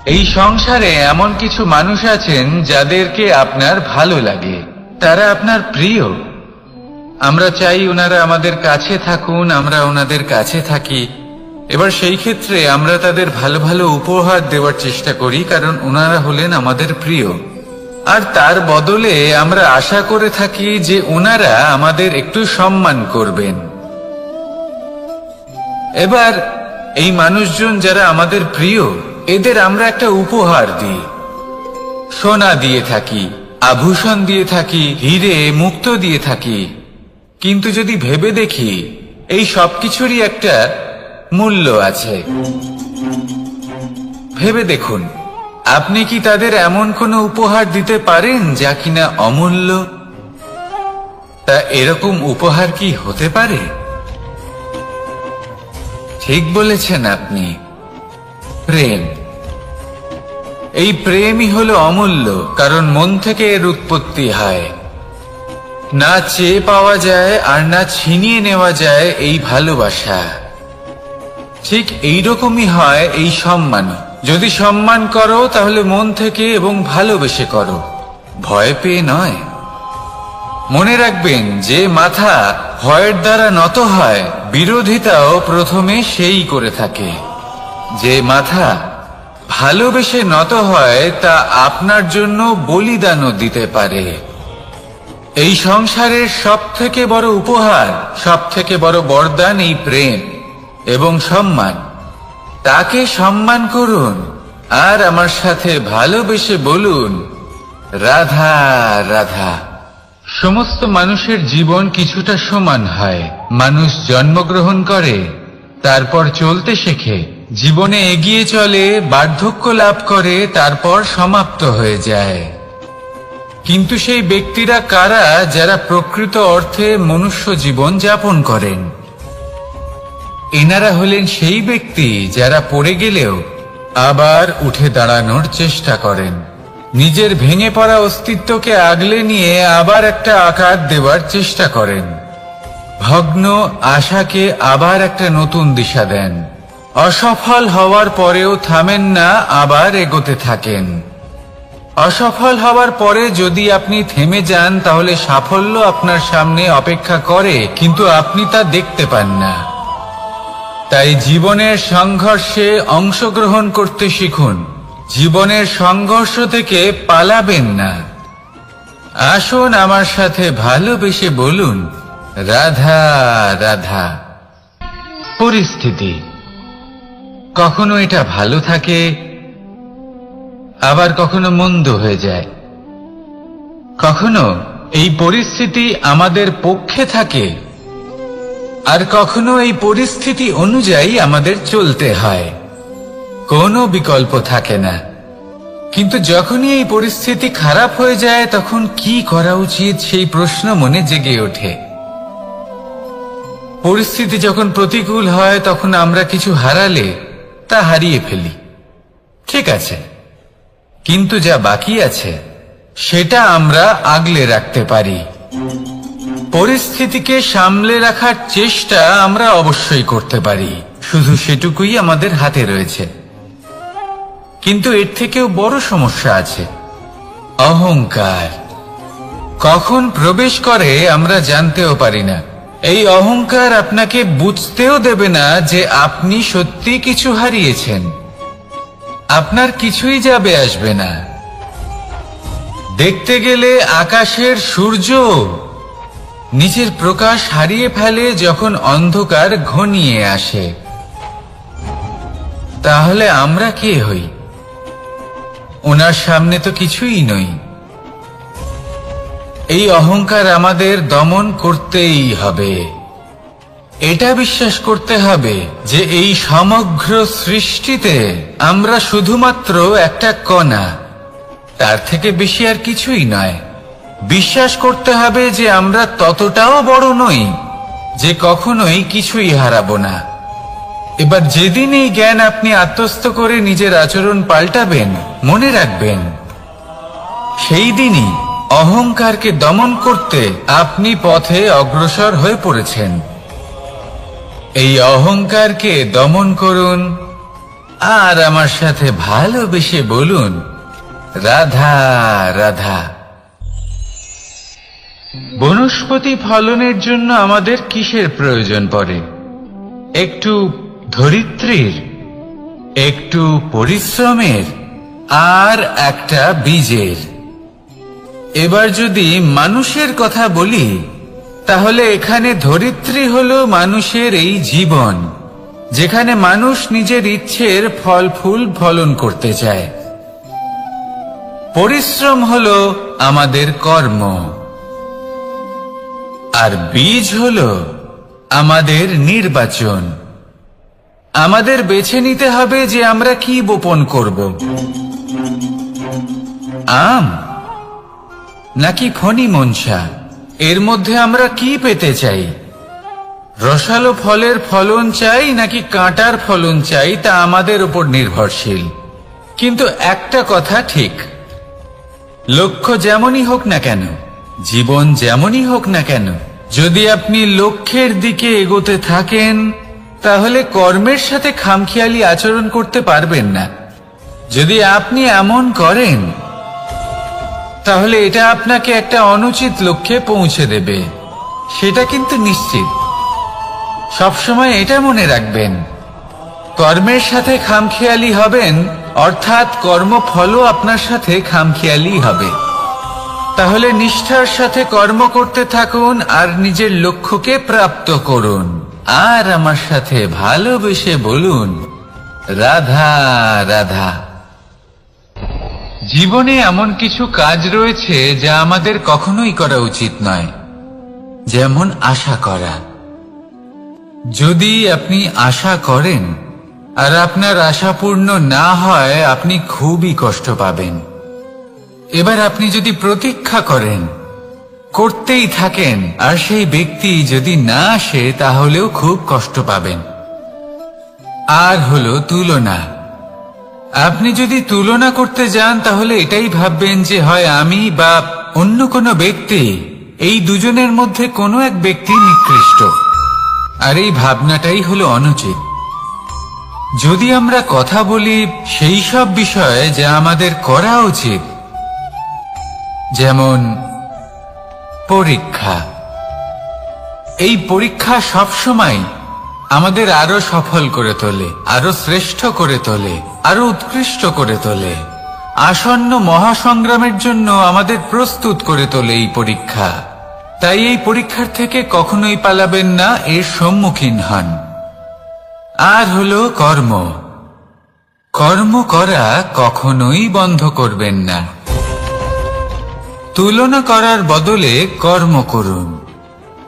এই সংসারে এমন কিছু মানুষ আছেন যাদেরকে আপনার ভালো লাগে, তারা আপনার প্রিয়। আমরা চাই ওনারা আমাদের কাছে থাকুন, আমরা ওনাদের কাছে থাকি। এবার সেই ক্ষেত্রে আমরা তাদের ভালো ভালো উপহার দেওয়ার চেষ্টা করি, কারণ ওনারা হলেন আমাদের প্রিয়। আর তার বদলে আমরা আশা করে থাকি যে ওনারা আমাদের একটু সম্মান করবেন। এবার এই মানুষজন যারা আমাদের প্রিয়, এদের আমরা একটা উপহার দিই। সোনা দিয়ে থাকি, আভূষণ দিয়ে থাকি, হিরে মুক্তো দিয়ে থাকি। কিন্তু যদি ভেবে দেখি, এই সবকিছুরই একটা মূল্য আছে। ভেবে দেখুন, আপনি কি তাদের এমন কোনো উপহার দিতে পারেন যা কিনা অমূল্য? তা এরকম উপহার কি হতে পারে? ঠিক বলেছেন আপনি, প্রেম। এই প্রেমই হলো অমূল্য, কারণ মন থেকে এর উৎপত্তি হয়। না চেয়ে পাওয়া যায় আর না ছিনিয়ে নেওয়া যায় এই ভালোবাসা। ঠিক এইরকমই হয় এই সম্মান। যদি সম্মান করো তাহলে মন থেকে এবং ভালোবেসে করো, ভয় পেয়ে নয়। মনে রাখবেন, যে মাথা ভয়ের দ্বারা নত হয়, বিরোধিতাও প্রথমে সেই করে থাকে। যে মাথা ভালোবেসে নত হয়, তা আপনার জন্য বলিদানও দিতে পারে। এই সংসারের সব থেকে বড় উপহার, সব থেকে বড় বরদান এই প্রেম এবং সম্মান। তাকে সম্মান করুন আর আমার সাথে ভালোবেসে বলুন, রাধা রাধা। সমস্ত মানুষের জীবন কিছুটা সমান হয়। মানুষ জন্মগ্রহণ করে, তারপর চলতে শেখে, জীবনে এগিয়ে চলে, বার্ধক্য লাভ করে, তারপর সমাপ্ত হয়ে যায়। কিন্তু সেই ব্যক্তিরা কারা যারা প্রকৃত অর্থে মনুষ্য জীবন যাপন করেন? এনারা হলেন সেই ব্যক্তি যারা পড়ে গেলেও আবার উঠে দাঁড়ানোর চেষ্টা করেন, নিজের ভেঙে পড়া অস্তিত্বকে আগলে নিয়ে আবার একটা আকার দেওয়ার চেষ্টা করেন, ভগ্ন আশাকে আবার একটা নতুন দিশা দেন। অসফল হওয়ার পরেও থামেন না, আবার এগোতে থাকেন। অসফল হওয়ার পরে যদি আপনি থেমে যান, তাহলে সাফল্য আপনার সামনে অপেক্ষা করে, কিন্তু আপনি তা দেখতে পান না। তাই জীবনের সংঘর্ষে অংশগ্রহণ করতে শিখুন। জীবনের সংঘর্ষ থেকে পালাবেন না। আসুন আমার সাথে ভালোবেসে বলুন, রাধা রাধা। পরিস্থিতি কখনো এটা ভালো থাকে, আবার কখনো মন্দ হয়ে যায়। কখনো এই পরিস্থিতি আমাদের পক্ষে থাকে, আর কখনো এই পরিস্থিতি অনুযায়ী আমাদের চলতে হয়। কোনো বিকল্প থাকে না। কিন্তু যখনই এই পরিস্থিতি খারাপ হয়ে যায়, তখন কি করা উচিত সেই প্রশ্ন মনে জেগে ওঠে। পরিস্থিতি যখন প্রতিকূল হয়, তখন আমরা কিছু হারালে তা হারিয়ে ফেলি, ঠিক আছে, কিন্তু যা বাকি আছে সেটা আমরা আগলে রাখতে পারি। পরিস্থিতিকে সামলে রাখার চেষ্টা আমরা অবশ্যই করতে পারি, শুধু সেটুকুই আমাদের হাতে রয়েছে। কিন্তু এর থেকেও বড় সমস্যা আছে, অহংকার। কখন প্রবেশ করে আমরা জানতেও পারি না। এই অহংকার আপনাকে বুঝতেও দেবে না যে আপনি সত্যি কিছু হারিয়েছেন। আপনার কিছুই যাবে আসবে না। দেখতে গেলে আকাশের সূর্য নিজের প্রকাশ হারিয়ে ফেলে যখন অন্ধকার ঘনিয়ে আসে। তাহলে আমরা কে হই? ওনার সামনে তো কিছুই নই। এই অহংকার আমাদের দমন করতেই হবে। এটা বিশ্বাস করতে হবে যে এই সমগ্র সৃষ্টিতে আমরা শুধুমাত্র একটা কণা, তার থেকে বেশি আর কিছুই নয়। বিশ্বাস করতে হবে যে আমরা ততটাও বড় নই যে কখনোই কিছুই হারাবো না। এবার যেদিন এই জ্ঞান আপনি আত্মস্থ করে নিজের আচরণ পাল্টাবেন, মনে রাখবেন সেই দিনই অহংকারকে দমন করতে আপনি পথে অগ্রসর হয়ে পড়েছেন। এই অহংকারকে দমন করুন, আর আমার সাথে ভালোবেসে বলুন, রাধা রাধা। বনস্পতি ফলনের জন্য আমাদের কিসের প্রয়োজন পড়ে? একটু ধরিত্রীর, একটু পরিশ্রমের, আর একটা বীজের। এবার যদি মানুষের কথা বলি, তাহলে এখানে ধরিত্রী হলো মানুষের এই জীবন, যেখানে মানুষ নিজের ইচ্ছের ফল ফুল ফলন করতে চায়। পরিশ্রম হলো আমাদের কর্ম, আর বীজ হলো আমাদের নির্বাচন। আমাদের বেছে নিতে হবে যে আমরা কি বপন করব, আম নাকি ফণি মনসা। এর মধ্যে আমরা কি পেতে চাই? রসালো ফলের ফলন চাই নাকি কাঁটার ফলন চাই, তা আমাদের উপর নির্ভরশীল। কিন্তু একটা কথা ঠিক, লক্ষ্য যেমনই হোক না কেন, জীবন যেমনই হোক না কেন, যদি আপনি লক্ষ্যের দিকে এগোতে থাকেন, তাহলে কর্মের সাথে খামখেয়ালি আচরণ করতে পারবেন না। যদি আপনি এমন করেন, তাহলে এটা আপনাকে একটা অনুচিত লক্ষ্যে পৌঁছে দেবে, সেটা কিন্তু নিশ্চিত। সবসময় এটা মনে রাখবেন, কর্মের সাথে খামখেয়ালি হবেন, অর্থাৎ কর্মফলও আপনার সাথে খামখেয়ালি হবে। তাহলে নিষ্ঠার সাথে কর্ম করতে থাকুন আর নিজের লক্ষ্যকে প্রাপ্ত করুন। আর আমার সাথে ভালোবেসে বলুন, রাধা রাধা। জীবনে এমন কিছু কাজ রয়েছে যা আমাদের কখনোই করা উচিত নয়, যেমন আশা করা। যদি আপনি আশা করেন আর আপনার আশা পূর্ণ না হয়, আপনি খুবই কষ্ট পাবেন। এবার আপনি যদি প্রতীক্ষা করেন, করতেই থাকেন, আর সেই ব্যক্তি যদি না আসে, তাহলেও খুব কষ্ট পাবেন। আর হলো তুলনা। আপনি যদি তুলনা করতে যান, তাহলে এটাই ভাববেন যে হয় আমি বা অন্য কোনো ব্যক্তি, এই দুজনের মধ্যে কোনো এক ব্যক্তি নিকৃষ্ট। আর এই ভাবনাটাই হলো অনুচিত। যদি আমরা কথা বলি সেই সব বিষয়ে যা আমাদের করা উচিত, যেমন পরীক্ষা। এই পরীক্ষা সবসময় আমাদের আরো সফল করে তোলে, আরো শ্রেষ্ঠ করে তোলে, আরো উৎকৃষ্ট করে তোলে। আসন্ন মহাসংগ্রামের জন্য আমাদের প্রস্তুত করে তোলে এই পরীক্ষা। তাই এই পরীক্ষার থেকে কখনোই পালাবেন না, এর সম্মুখীন হন। আর হলো কর্ম। কর্ম করা কখনোই বন্ধ করবেন না। তুলনা করার বদলে কর্ম করুন,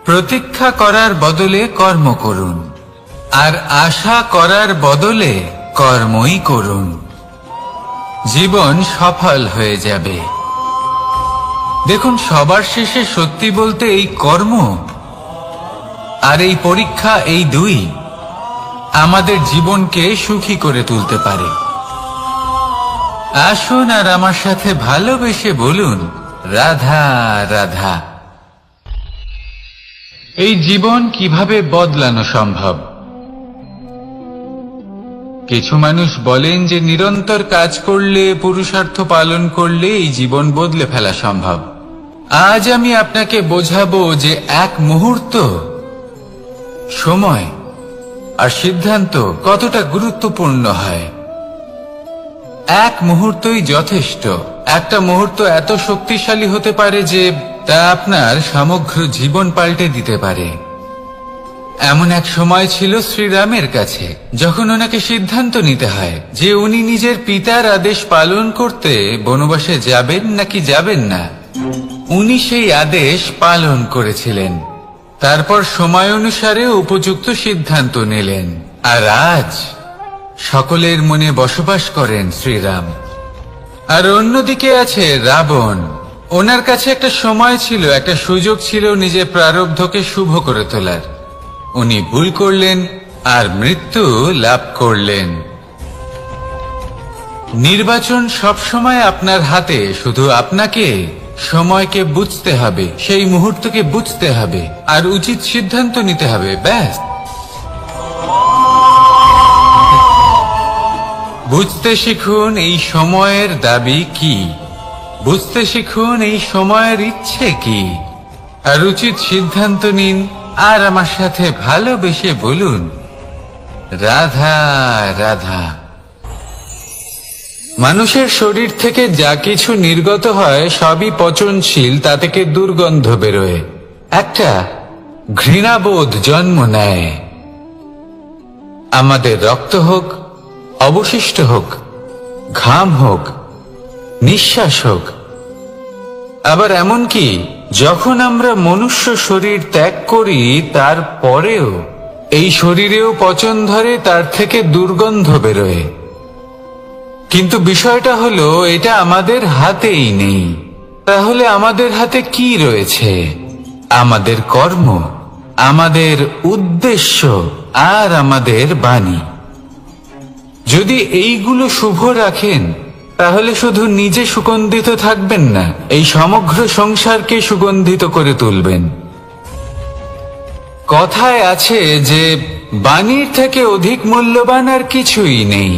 প্রতীক্ষা করার বদলে কর্ম করুন, আর আশা করার বদলে কর্মই করুন। জীবন সফল হয়ে যাবে। দেখুন, সবার শেষে সত্যি বলতে এই কর্ম আর এই পরীক্ষা, এই দুই আমাদের জীবনকে সুখী করে তুলতে পারে। আসুন আর আমার সাথে ভালোবেসে বলুন, রাধা রাধা। এই জীবন কিভাবে বদলানো সম্ভব? কিছু মানুষ বলেন যে নিরন্তর কাজ করলে, পুরুষার্থ পালন করলে এই জীবন বদলে ফেলা সম্ভব। আজ আমি আপনাকে বোঝাবো যে এক মুহূর্ত, সময় আর সিদ্ধান্ত কতটা গুরুত্বপূর্ণ হয়। এক মুহূর্তই যথেষ্ট। একটা মুহূর্ত এত শক্তিশালী হতে পারে যে তা আপনার সমগ্র জীবন পাল্টে দিতে পারে। এমন এক সময় ছিল শ্রীরামের কাছে, যখন ওনাকে সিদ্ধান্ত নিতে হয় যে উনি নিজের পিতার আদেশ পালন করতে বনবাসে যাবেন নাকি যাবেন না। উনি সেই আদেশ পালন করেছিলেন। তারপর সময় অনুসারে উপযুক্ত সিদ্ধান্ত নিলেন। আর আজ সকলের মনে বসবাস করেন শ্রীরাম। আর অন্যদিকে আছে রাবণ। ওনার কাছে একটা সময় ছিল, একটা সুযোগ ছিল নিজের প্রারব্ধকে শুভ করে তোলার। উনি ভুল করলেন আর মৃত্যু লাভ করলেন। নির্বাচন সবসময় আপনার হাতে, শুধু আপনাকে সময়কে বুঝতে হবে, সেই মুহূর্তকে বুঝতে হবে আর উচিত সিদ্ধান্ত নিতে হবে, ব্যাস। বুঝতে শিখুন এই সময়ের দাবি কি, বুঝতে শিখুন এই সময়ের ইচ্ছে কি, আর উচিত সিদ্ধান্ত নিন। আর আমার সাথে ভালোবেসে বলুন, রাধা রাধা। মানুষের শরীর থেকে যা কিছু নির্গত হয় সবই পচনশীল, তা থেকে দুর্গন্ধ বেরোয়, একটা ঘৃণাবোধ জন্ম নেয়। আমাদের রক্ত হোক, অবশিষ্ট হোক, ঘাম হোক, নিঃশ্বাস হোক, আবার এমনকি যখন আমরা মনুষ্য শরীর ত্যাগ করি তারপরেও এই শরীরেও পচন ধরে, তার থেকে দুর্গন্ধ বেরোয়। কিন্তু বিষয়টা হলো এটা আমাদের হাতেই নেই। তাহলে আমাদের হাতে কি রয়েছে? আমাদের কর্ম, আমাদের উদ্দেশ্য আর আমাদের বাণী। যদি এইগুলো শুভ রাখেন তাহলে শুধু নিজে সুগন্ধিত থাকবেন না, এই সমগ্র সংসারকে সুগন্ধিত করে তুলবেন। কথায় আছে যে বাণীর থেকে অধিক মূল্যবান আর কিছুই নেই।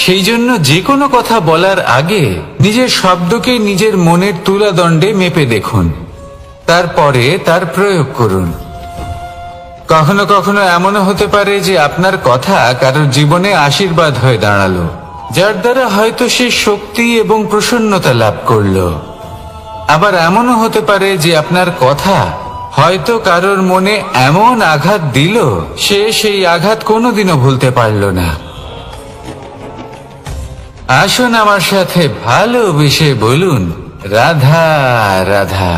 সেই জন্য যে কোনো কথা বলার আগে নিজের শব্দকে নিজের মনের তুলাদণ্ডে মেপে দেখুন, তারপরে তার প্রয়োগ করুন। কখনো কখনো এমনও হতে পারে যে আপনার কথা কারোর জীবনে আশীর্বাদ হয়ে দাঁড়ালো, যার দ্বারা হয়তো সে শক্তি এবং প্রসন্নতা লাভ করলো। আবার এমনও হতে পারে যে আপনার কথা হয়তো কারোর মনে এমন আঘাত দিল, সে সেই আঘাত কোনোদিনও ভুলতে পারল না। আসুন আমার সাথে ভালোবেসে বলুন, রাধা রাধা।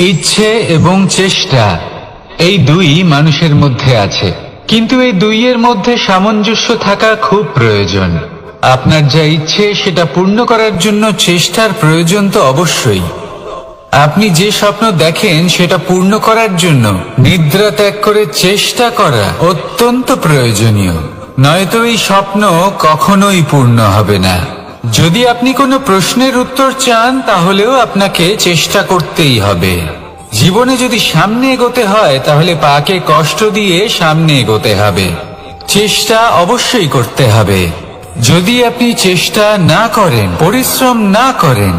ইচ্ছে এবং চেষ্টা এই দুই মানুষের মধ্যে আছে, কিন্তু এই দুইয়ের মধ্যে সামঞ্জস্য থাকা খুব প্রয়োজন। আপনার যা ইচ্ছে সেটা পূর্ণ করার জন্য চেষ্টার প্রয়োজন তো অবশ্যই। আপনি যে স্বপ্ন দেখেন সেটা পূর্ণ করার জন্য নিদ্রা ত্যাগ করে চেষ্টা করা অত্যন্ত প্রয়োজনীয়, নয়তো এই স্বপ্ন কখনোই পূর্ণ হবে না। যদি আপনি কোনো প্রশ্নের উত্তর চান তাহলেও আপনাকে চেষ্টা করতেই হবে। জীবনে যদি সামনে এগোতে হয় তাহলে পাকে কষ্ট দিয়ে সামনে এগোতে হবে, চেষ্টা অবশ্যই করতে হবে। যদি আপনি চেষ্টা না করেন, পরিশ্রম না করেন,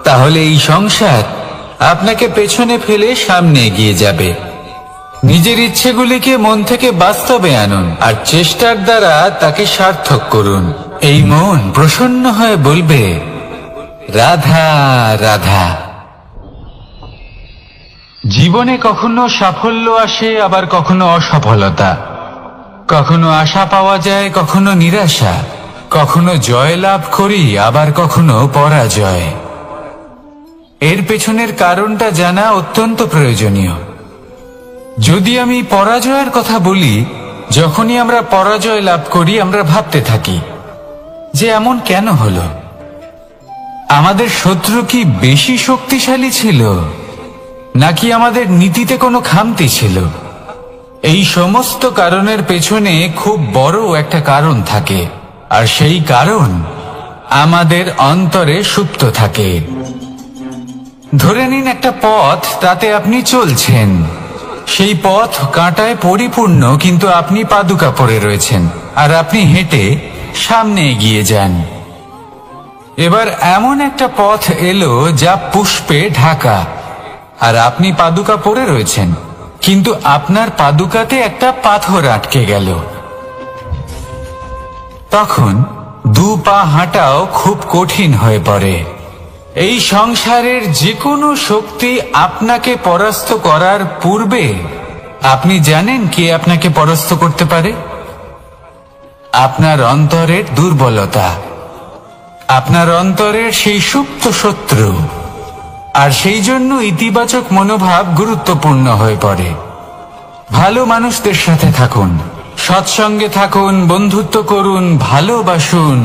তাহলে এই সংসার আপনাকে পেছনে ফেলে সামনে এগিয়ে যাবে। নিজের ইচ্ছেগুলিকে মন থেকে বাস্তবে আনুন আর চেষ্টার দ্বারা তাকে সার্থক করুন। এই মন প্রসন্ন হয়ে বলবে, রাধা রাধা। জীবনে কখনো সাফল্য আসে, আবার কখনো অসফলতা, কখনো আশা পাওয়া যায়, কখনো নিরাশা, কখনো জয় লাভ করি, আবার কখনো পরাজয়। এর পেছনের কারণটা জানা অত্যন্ত প্রয়োজনীয়। যদি আমি পরাজয়ের কথা বলি, যখনই আমরা পরাজয় লাভ করি আমরা ভাবতে থাকি যে এমন কেন হলো? আমাদের শত্রু কি বেশি শক্তিশালী ছিল, নাকি আমাদের নীতিতে কোনো খামতি ছিল? এই সমস্ত কারণের পেছনে খুব বড় একটা কারণ থাকে, আর সেই কারণ আমাদের অন্তরে সুপ্ত থাকে। ধরে নিন একটা পথ, তাতে আপনি চলছেন, সেই পথ কাঁটায় পরিপূর্ণ, কিন্তু আপনি পাদুকা পরে রয়েছেন আর আপনি হেঁটে সামনে এগিয়ে যান। এবার এমন একটা পথ এলো যা পুষ্পে ঢাকা, আর আপনি পাদুকা পরে রয়েছেন, কিন্তু আপনার পাদুকাতে একটা পাথর আটকে গেল। তখন দু পা হাঁটাও খুব কঠিন হয়ে পড়ে। এই সংসারের যে কোনো শক্তি আপনাকে পরাস্ত করার পূর্বে আপনি জানেন কে আপনাকে পরাস্ত করতে পারে? আপনার অন্তরের দুর্বলতা, আপনার অন্তরের সেই সুপ্ত শত্রু। আর সেই জন্য ইতিবাচক মনোভাব গুরুত্বপূর্ণ হয়ে পড়ে। ভালো মানুষদের সাথে থাকুন, সৎসঙ্গে থাকুন, বন্ধুত্ব করুন, ভালোবাসুন।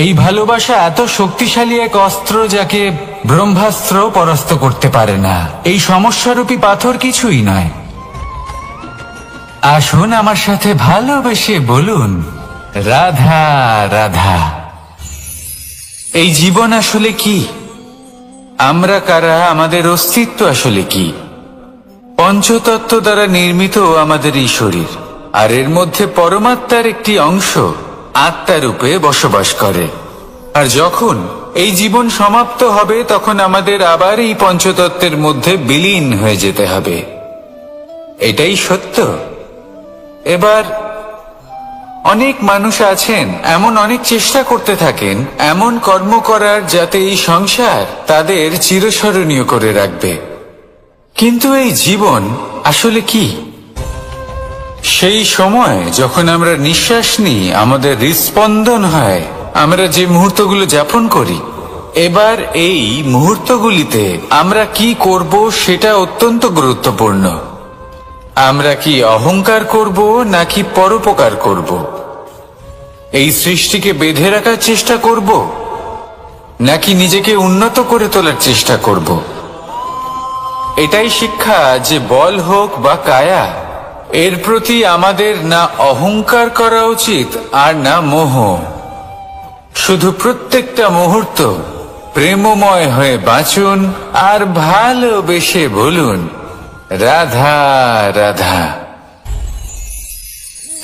এই ভালোবাসা এত শক্তিশালী এক অস্ত্র যাকে ব্রহ্মাস্ত্র পরাস্ত করতে পারে না। এই সমস্যারূপী পাথর কিছুই নয়। আসুন আমার সাথে ভালোবেসে বলুন, রাধা রাধা। এই জীবন আসলে কি? আমরা কারা? আমাদের অস্তিত্ব আসলে কি? পঞ্চতত্ত্ব দ্বারা নির্মিত আমাদের এই শরীর। আর এর মধ্যে পরমাত্মার একটি অংশ আত্মারূপে বসবাস করে। আর যখন এই জীবন সমাপ্ত হবে তখন আমাদের আবার এই পঞ্চতত্ত্বের মধ্যে বিলীন হয়ে যেতে হবে। এটাই সত্য। এবার অনেক মানুষ আছেন এমন অনেক চেষ্টা করতে থাকেন এমন কর্ম করার যাতে এই সংসার তাদের চিরস্মরণীয় করে রাখবে। কিন্তু এই জীবন আসলে কি? সেই সময় যখন আমরা নিঃশ্বাস নিই, আমাদের হৃৎস্পন্দন হয়, আমরা যে মুহূর্তগুলো যাপন করি, এবার এই মুহূর্তগুলিতে আমরা কি করব সেটা অত্যন্ত গুরুত্বপূর্ণ। আমরা কি অহংকার করব নাকি পরোপকার করব? এই সৃষ্টিকে বেঁধে রাখার চেষ্টা করব নাকি নিজেকে উন্নত করে তোলার চেষ্টা করব? এটাই শিক্ষা যে বল হোক বা কায়া, এর প্রতি আমাদের না অহংকার করা উচিত আর না মোহ। শুধু প্রত্যেকটা মুহূর্ত প্রেমময় হয়ে বাঁচুন আর ভালোবেসে বলুন রাধা রাধা।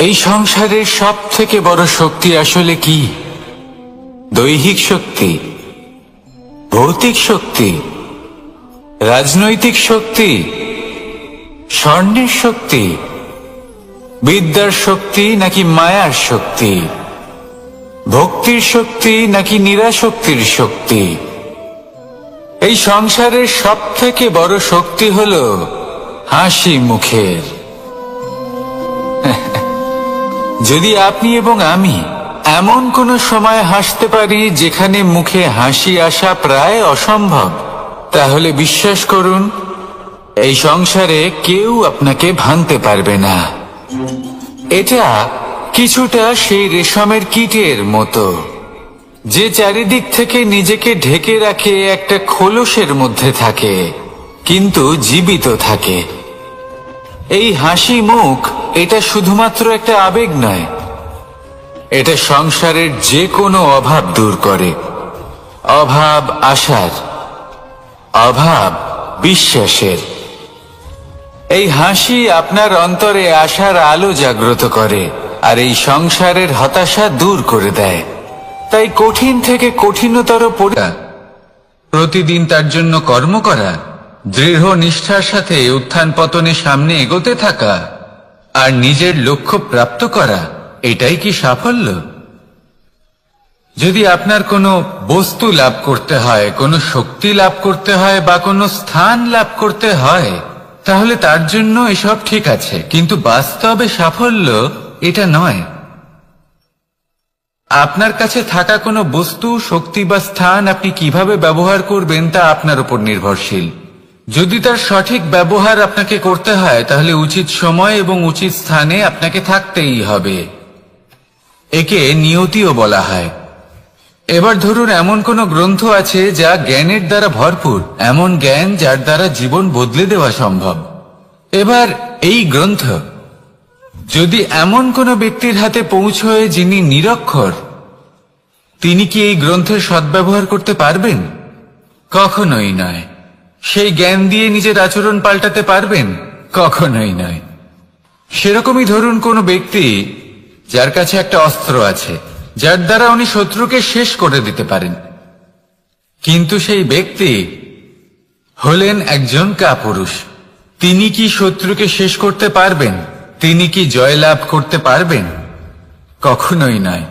এই সংসারের সব থেকে বড় শক্তি আসলে কি? দৈহিক শক্তি, ভৌতিক শক্তি, রাজনৈতিক শক্তি, স্বর্ণের শক্তি, বিদ্যার শক্তি নাকি মায়ার শক্তি, ভক্তির শক্তি নাকি নিরাশক্তির শক্তি? এই সংসারের সব থেকে বড় শক্তি হলো হাসি মুখের। যদি আপনি এবং আমি এমন কোন সময় হাসতে পারি যেখানে মুখে হাসি আসা প্রায় অসম্ভব, তাহলে বিশ্বাস করুন এই সংসারে কেউ আপনাকে ভাঙতে পারবে না। এটা কিছুটা সেই রেশমের কীটের মতো, যে চারিদিক থেকে নিজেকে ঢেকে রাখে একটা খোলসের মধ্যে থাকে কিন্তু জীবিত থাকে। এই হাসি মুখ এটা শুধুমাত্র একটা আবেগ নয়, এটা সংসারের যে কোনো অভাব দূর করে। অভাব আশার, অভাব বিশ্বাসের। এই হাসি আপনার অন্তরে আশার আলো জাগ্রত করে আর এই সংসারের হতাশা দূর করে দেয়। তাই কঠিন থেকে কঠিনতর প্রতিদিন তার জন্য কর্ম করা, দৃঢ় নিষ্ঠার সাথে উত্থান পতনে সামনে এগোতে থাকা আর নিজের লক্ষ্য প্রাপ্ত করা, এটাই কি সাফল্য? যদি আপনার কোনো বস্তু লাভ করতে হয়, কোনো শক্তি লাভ করতে হয় বা কোনো স্থান লাভ করতে হয়, তাহলে তার জন্য এসব ঠিক আছে, কিন্তু বাস্তবে সাফল্য এটা নয়। আপনার কাছে থাকা কোনো বস্তু, শক্তি বা স্থান আপনি কিভাবে ব্যবহার করবেন তা আপনার উপর নির্ভরশীল। যদি তার সঠিক ব্যবহার আপনাকে করতে হয় তাহলে উচিত সময় এবং উচিত স্থানে আপনাকে থাকতেই হবে। একে নিয়তিও বলা হয়। এবার ধরুন এমন কোন গ্রন্থ আছে যা জ্ঞানের দ্বারা ভরপুর, এমন জ্ঞান যার দ্বারা জীবন বদলে দেওয়া সম্ভব। এবার এই গ্রন্থ যদি এমন কোন ব্যক্তির হাতে পৌঁছয় যিনি নিরক্ষর, তিনি কি এই গ্রন্থের সদ্ব্যবহার করতে পারবেন? কখনোই নয়। সেই জ্ঞান দিয়ে নিজের আচরণ পাল্টাতে পারবেন? কখনোই নয়। সেরকমই ধরুন কোন ব্যক্তি যার কাছে একটা অস্ত্র আছে যার দ্বারা উনি শত্রুকে শেষ করে দিতে পারেন, কিন্তু সেই ব্যক্তি হলেন একজন কাপুরুষ। তিনি কি শত্রুকে শেষ করতে পারবেন? তিনি কি জয়লাভ করতে পারবেন? কখনোই নয়।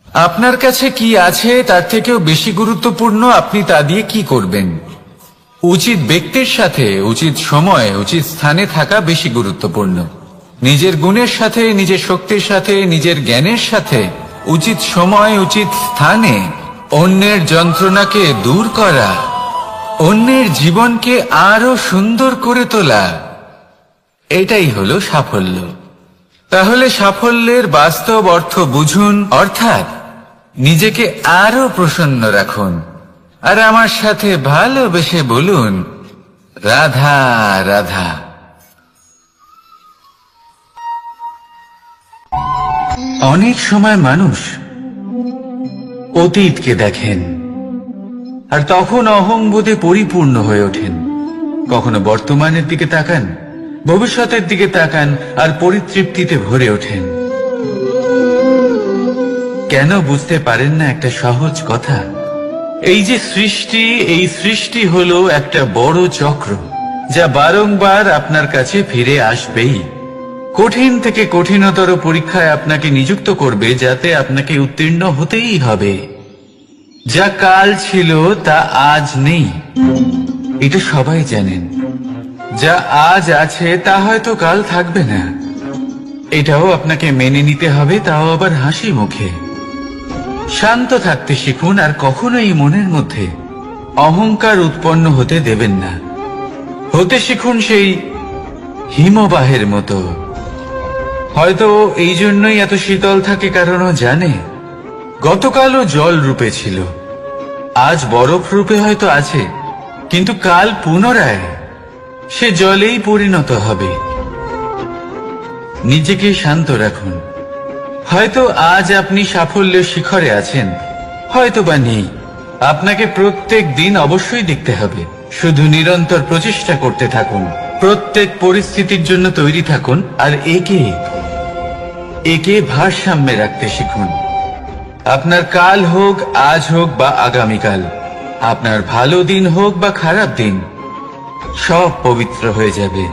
আপনার কাছে কি আছে তার থেকেও বেশি গুরুত্বপূর্ণ আপনি তা দিয়ে কি করবেন। উচিত ব্যক্তির সাথে উচিত সময় উচিত স্থানে থাকা বেশি গুরুত্বপূর্ণ। নিজের গুণের সাথে, নিজের শক্তির সাথে, নিজের জ্ঞানের সাথে উচিত সময় উচিত স্থানে অন্যের যন্ত্রণাকে দূর করা, অন্যের জীবনকে আরো সুন্দর করে তোলা, এটাই হলো সাফল্য। তাহলে সাফল্যের বাস্তব অর্থ বুঝুন, অর্থাৎ নিজেকে আরো প্রসন্ন রাখুন আর আমার সাথে ভালোবেসে বলুন রাধা রাধা। অনেক সময় মানুষ অতীতকে দেখেন আর তখন অহংবোধে পরিপূর্ণ হয়ে ওঠেন। কখনো বর্তমানের দিকে তাকান ভবিষ্যতের দিকে তাকান আর পরিতৃপ্তিতে ভরে ওঠেন। কেন বুঝতে পারেন না একটা সহজ কথা? এই যে সৃষ্টি, এই সৃষ্টি হলো একটা বড় চক্র, যা বারংবার আপনার কাছে ফিরে আসবেই। কঠিন থেকে কঠিনতর পরীক্ষায় আপনাকে নিযুক্ত করবে, যাতে আপনাকে উত্তীর্ণ হতেই হবে। যা কাল ছিল তা আজ নেই, এটা সবাই জানেন। যা আজ আছে তা হয়তো কাল থাকবে না, এটাও আপনাকে মেনে নিতে হবে, তাও আবার হাসি মুখে। শান্ত থাকতে শিখুন আর কখনোই মনের মধ্যে অহংকার উৎপন্ন হতে দেবেন না। হতে শিখুন সেই হিমবাহের মতো। হয়তো এই জন্যই এত শীতল থাকে, কারণ ও জানে গতকালও জল রূপে ছিল, আজ বরফ রূপে হয়তো আছে, কিন্তু কাল পুনরায় সে জলেই পরিণত হবে। নিজেকে শান্ত রাখুন। হয়তো আজ আপনি সাফল্যের শিখরে আছেন, হয়তো বা নেই। আপনাকে প্রত্যেক দিন অবশ্যই দেখতে হবে। শুধু নিরন্তর প্রচেষ্টা করতে থাকুন, প্রত্যেক পরিস্থিতির জন্য তৈরি থাকুন, আর একে ভারসাম্যে রাখতে শিখুন। আপনার কাল হোক, আজ হোক বা আগামীকাল, আপনার ভালো দিন হোক বা খারাপ দিন, সব পবিত্র হয়ে যাবে।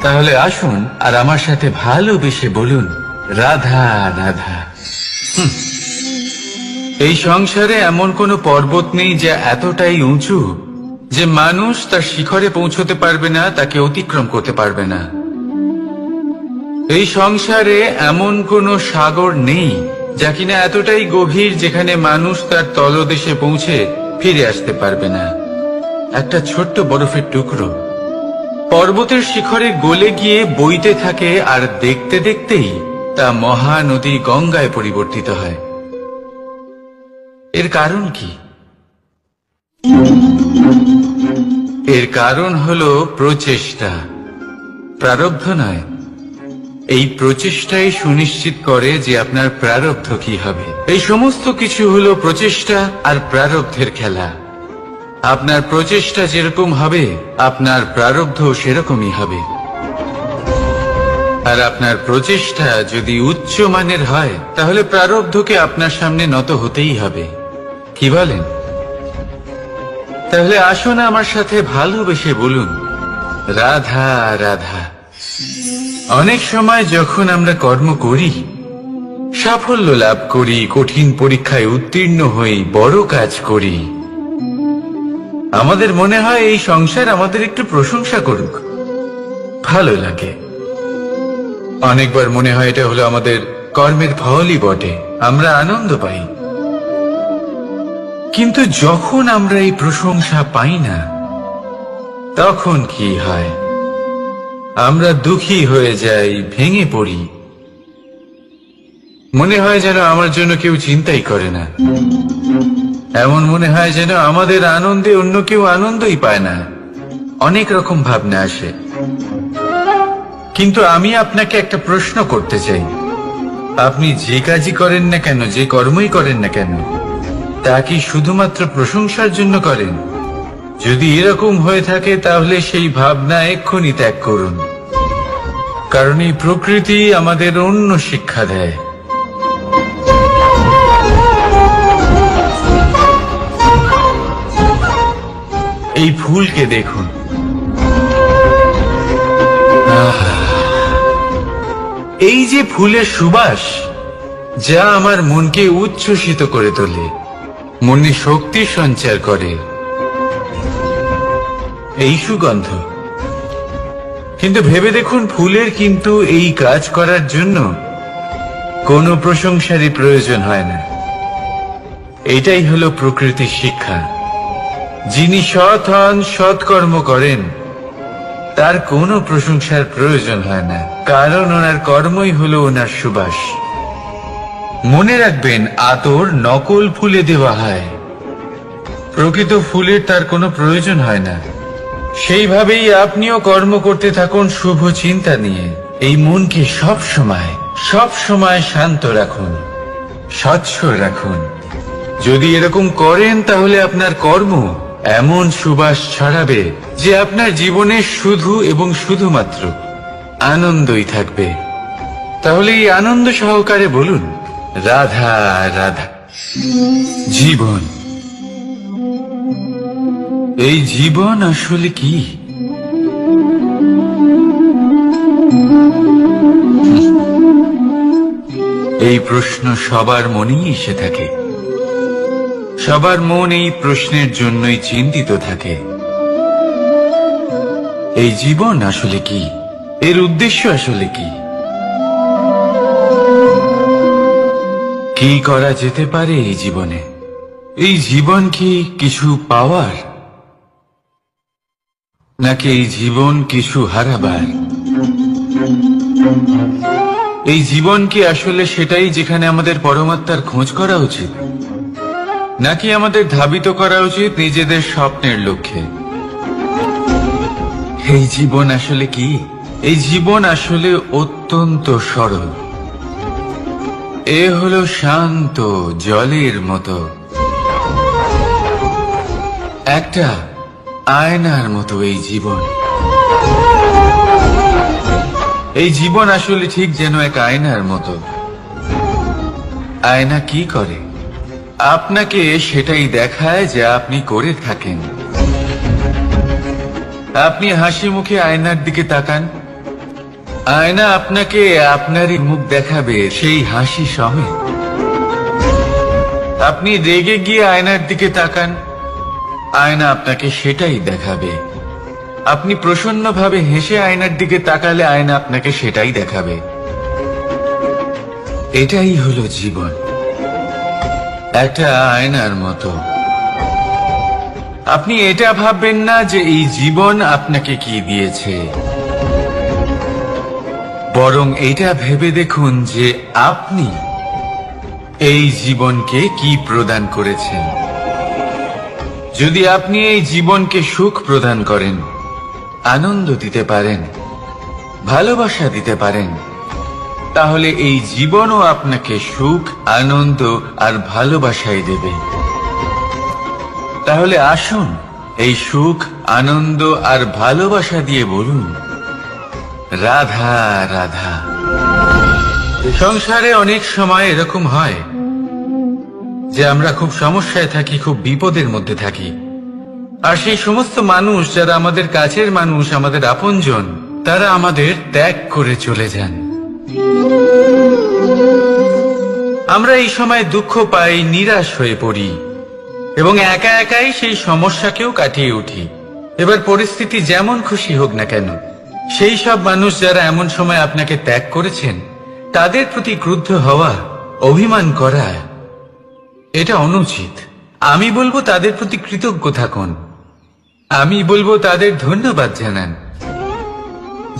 তাহলে আসুন আর আমার সাথে ভালোবেসে বলুন, রাধা রাধা। এই সংসারে এমন কোনো পর্বত নেই যা এতটাই উঁচু যে মানুষ তার শিখরে পৌঁছতে পারবে না, তাকে অতিক্রম করতে পারবে না। এই সংসারে এমন কোনো সাগর নেই যা কিনা এতটাই গভীর যেখানে মানুষ তার তলদেশে পৌঁছে ফিরে আসতে পারবে না। একটা ছোট্ট বরফের টুকরো পর্বতের শিখরে গলে গিয়ে বইতে থাকে, আর দেখতে দেখতেই তা মহানদী গঙ্গায় পরিবর্তিত হয়। এর কারণ কি? এর কারণ হলো প্রচেষ্টা, প্রারব্ধ নয়। এই প্রচেষ্টাই সুনিশ্চিত করে যে আপনার প্রারব্ধ কি হবে। এই সমস্ত কিছু হলো প্রচেষ্টা আর প্রারব্ধের খেলা। আপনার প্রচেষ্টা যেরকম হবে, আপনার প্রারব্ধ সেরকমই হবে। আর আপনার প্রচেষ্টা যদি উচ্চ মানের হয়, তাহলে প্রারব্ধকে আপনার সামনে নত হতেই হবে। কি বলেন? তাহলে আসুন আমার সাথে ভালোবেসে বলুন, রাধা রাধা। অনেক সময় যখন আমরা কর্ম করি, সাফল্য লাভ করি, কঠিন পরীক্ষায় উত্তীর্ণ হই, বড় কাজ করি, আমাদের মনে হয় এই সংসার আমাদের একটু প্রশংসা করুক, ভালো লাগে। অনেকবার মনে হয় এটা হলো আমাদের কর্মের ফলই বটে, আমরা আনন্দ পাই। কিন্তু যখন আমরা এই প্রশংসা পাই না, তখন কি হয়? আমরা দুঃখী হয়ে যাই, ভেঙে পড়ি। মনে হয় যেন আমার জন্য কেউ চিন্তাই করে না। এমন মনে হয় যেন আমাদের আনন্দে অন্য কেউ আনন্দই পায় না। অনেক রকম ভাবনা আসে। কিন্তু আমি আপনাকে একটা প্রশ্ন করতে চাই। আপনি যে কাজই করেন না কেন, যে কর্মই করেন না কেন, তা কি শুধুমাত্র প্রশংসার জন্য করেন? যদি এরকম হয়ে থাকে, তাহলে সেই ভাবনা এক্ষুনি ত্যাগ করুন। কারণ এই প্রকৃতি আমাদের অন্য শিক্ষা দেয়। এই ফুলকে দেখুন, এই যে ফুলের সুবাস, যা আমার মনকে উচ্ছ্বসিত করে তোলে, মনে শক্তি সঞ্চার করে, এই সুগন্ধ। কিন্তু ভেবে দেখুন, ফুলের কিন্তু এই কাজ করার জন্য কোনো প্রশংসারই প্রয়োজন হয় না। এটাই হলো প্রকৃতির শিক্ষা। যিনি সৎ হন, সৎকর্ম করেন, তার কোনো প্রশংসার প্রয়োজন হয় না, কারণ ওনার কর্মই হলো ওনার সুবাস। মনে রাখবেন, আতর নকল ফুলে দেওয়া হয়, প্রকৃত ফুলের তার কোনো প্রয়োজন হয় না। সেইভাবেই আপনিও কর্ম করতে থাকুন শুভ চিন্তা নিয়ে। এই মনকে সব সময় শান্ত রাখুন, স্বচ্ছ রাখুন। যদি এরকম করেন, তাহলে আপনার কর্ম এমন সুবাস ছড়াবে যে আপনার জীবনে শুধু এবং শুধুমাত্র আনন্দই থাকবে। তাহলে এই আনন্দ সহকারে বলুন, রাধা রাধা। জীবন, এই জীবন আসলে কি? এই প্রশ্ন সবার মনেই এসে থাকে। সবার মন এই প্রশ্নের জন্যই চিন্তিত থাকে। এই জীবন আসলে কি? এর উদ্দেশ্য আসলে কি? কি করা যেতে পারে এই জীবনে? এই জীবন কি কিছু পাওয়ার, নাকি এই জীবন কিছু হারাবার? এই জীবন কি আসলে সেটাই যেখানে আমাদের পরমাত্মার খোঁজ করা উচিত, নাকি আমাদের ধাবিত করা উচিত নিজেদের স্বপ্নের লক্ষ্যে? এই জীবন আসলে কি? এই জীবন আসলে অত্যন্ত সরল। এ হলো শান্ত জলের মতো, একটা আয়নার মতো। এই জীবন, এই জীবন আসলে ঠিক যেন এক আয়নার মতো। আয়না কি করে? আপনাকে সেটাই দেখায় যা আপনি করে থাকেন। আপনি হাসি মুখে আয়নার দিকে তাকান, আয়না আপনাকে আপনারই মুখ দেখাবে সেই হাসি সমেত। আপনি রেগে গিয়ে আয়নার দিকে তাকান, আয়না আপনাকে সেটাই দেখাবে। আপনি প্রসন্নভাবে হেসে আয়নার দিকে তাকালে আয়না আপনাকে সেটাই দেখাবে। এটাই হলো জীবন, একটা আয়নার মতো। আপনি এটা ভাববেন না যে এই জীবন আপনাকে কি দিয়েছে, বরং এটা ভেবে দেখুন যে আপনি এই জীবনকে কি প্রদান করেছেন। যদি আপনি এই জীবনকে সুখ প্রদান করেন, আনন্দ দিতে পারেন, ভালোবাসা দিতে পারেন, তাহলে এই জীবনও আপনাকে সুখ, আনন্দ আর ভালোবাসাই দেবে। তাহলে আসুন এই সুখ, আনন্দ আর ভালোবাসা দিয়ে বলুন, রাধা রাধা। সংসারে অনেক সময় এরকম হয় যে আমরা খুব সমস্যায় থাকি, খুব বিপদের মধ্যে থাকি। আর সেই সমস্ত মানুষ যারা আমাদের কাছের মানুষ, আমাদের আপনজন, তারা আমাদের ত্যাগ করে চলে যান। আমরা এই সময় দুঃখ পাই, নিরাশ হয়ে পড়ি এবং একা একাই সেই সমস্যাকেও কাটিয়ে উঠি। এবার পরিস্থিতি যেমন খুশি হোক না কেন, সেই সব মানুষ যারা এমন সময় আপনাকে ত্যাগ করেছেন, তাদের প্রতি ক্রুদ্ধ হওয়া, অভিমান করা, এটা অনুচিত। আমি বলবো তাদের প্রতি কৃতজ্ঞ থাকুন। আমি বলবো তাদের ধন্যবাদ জানান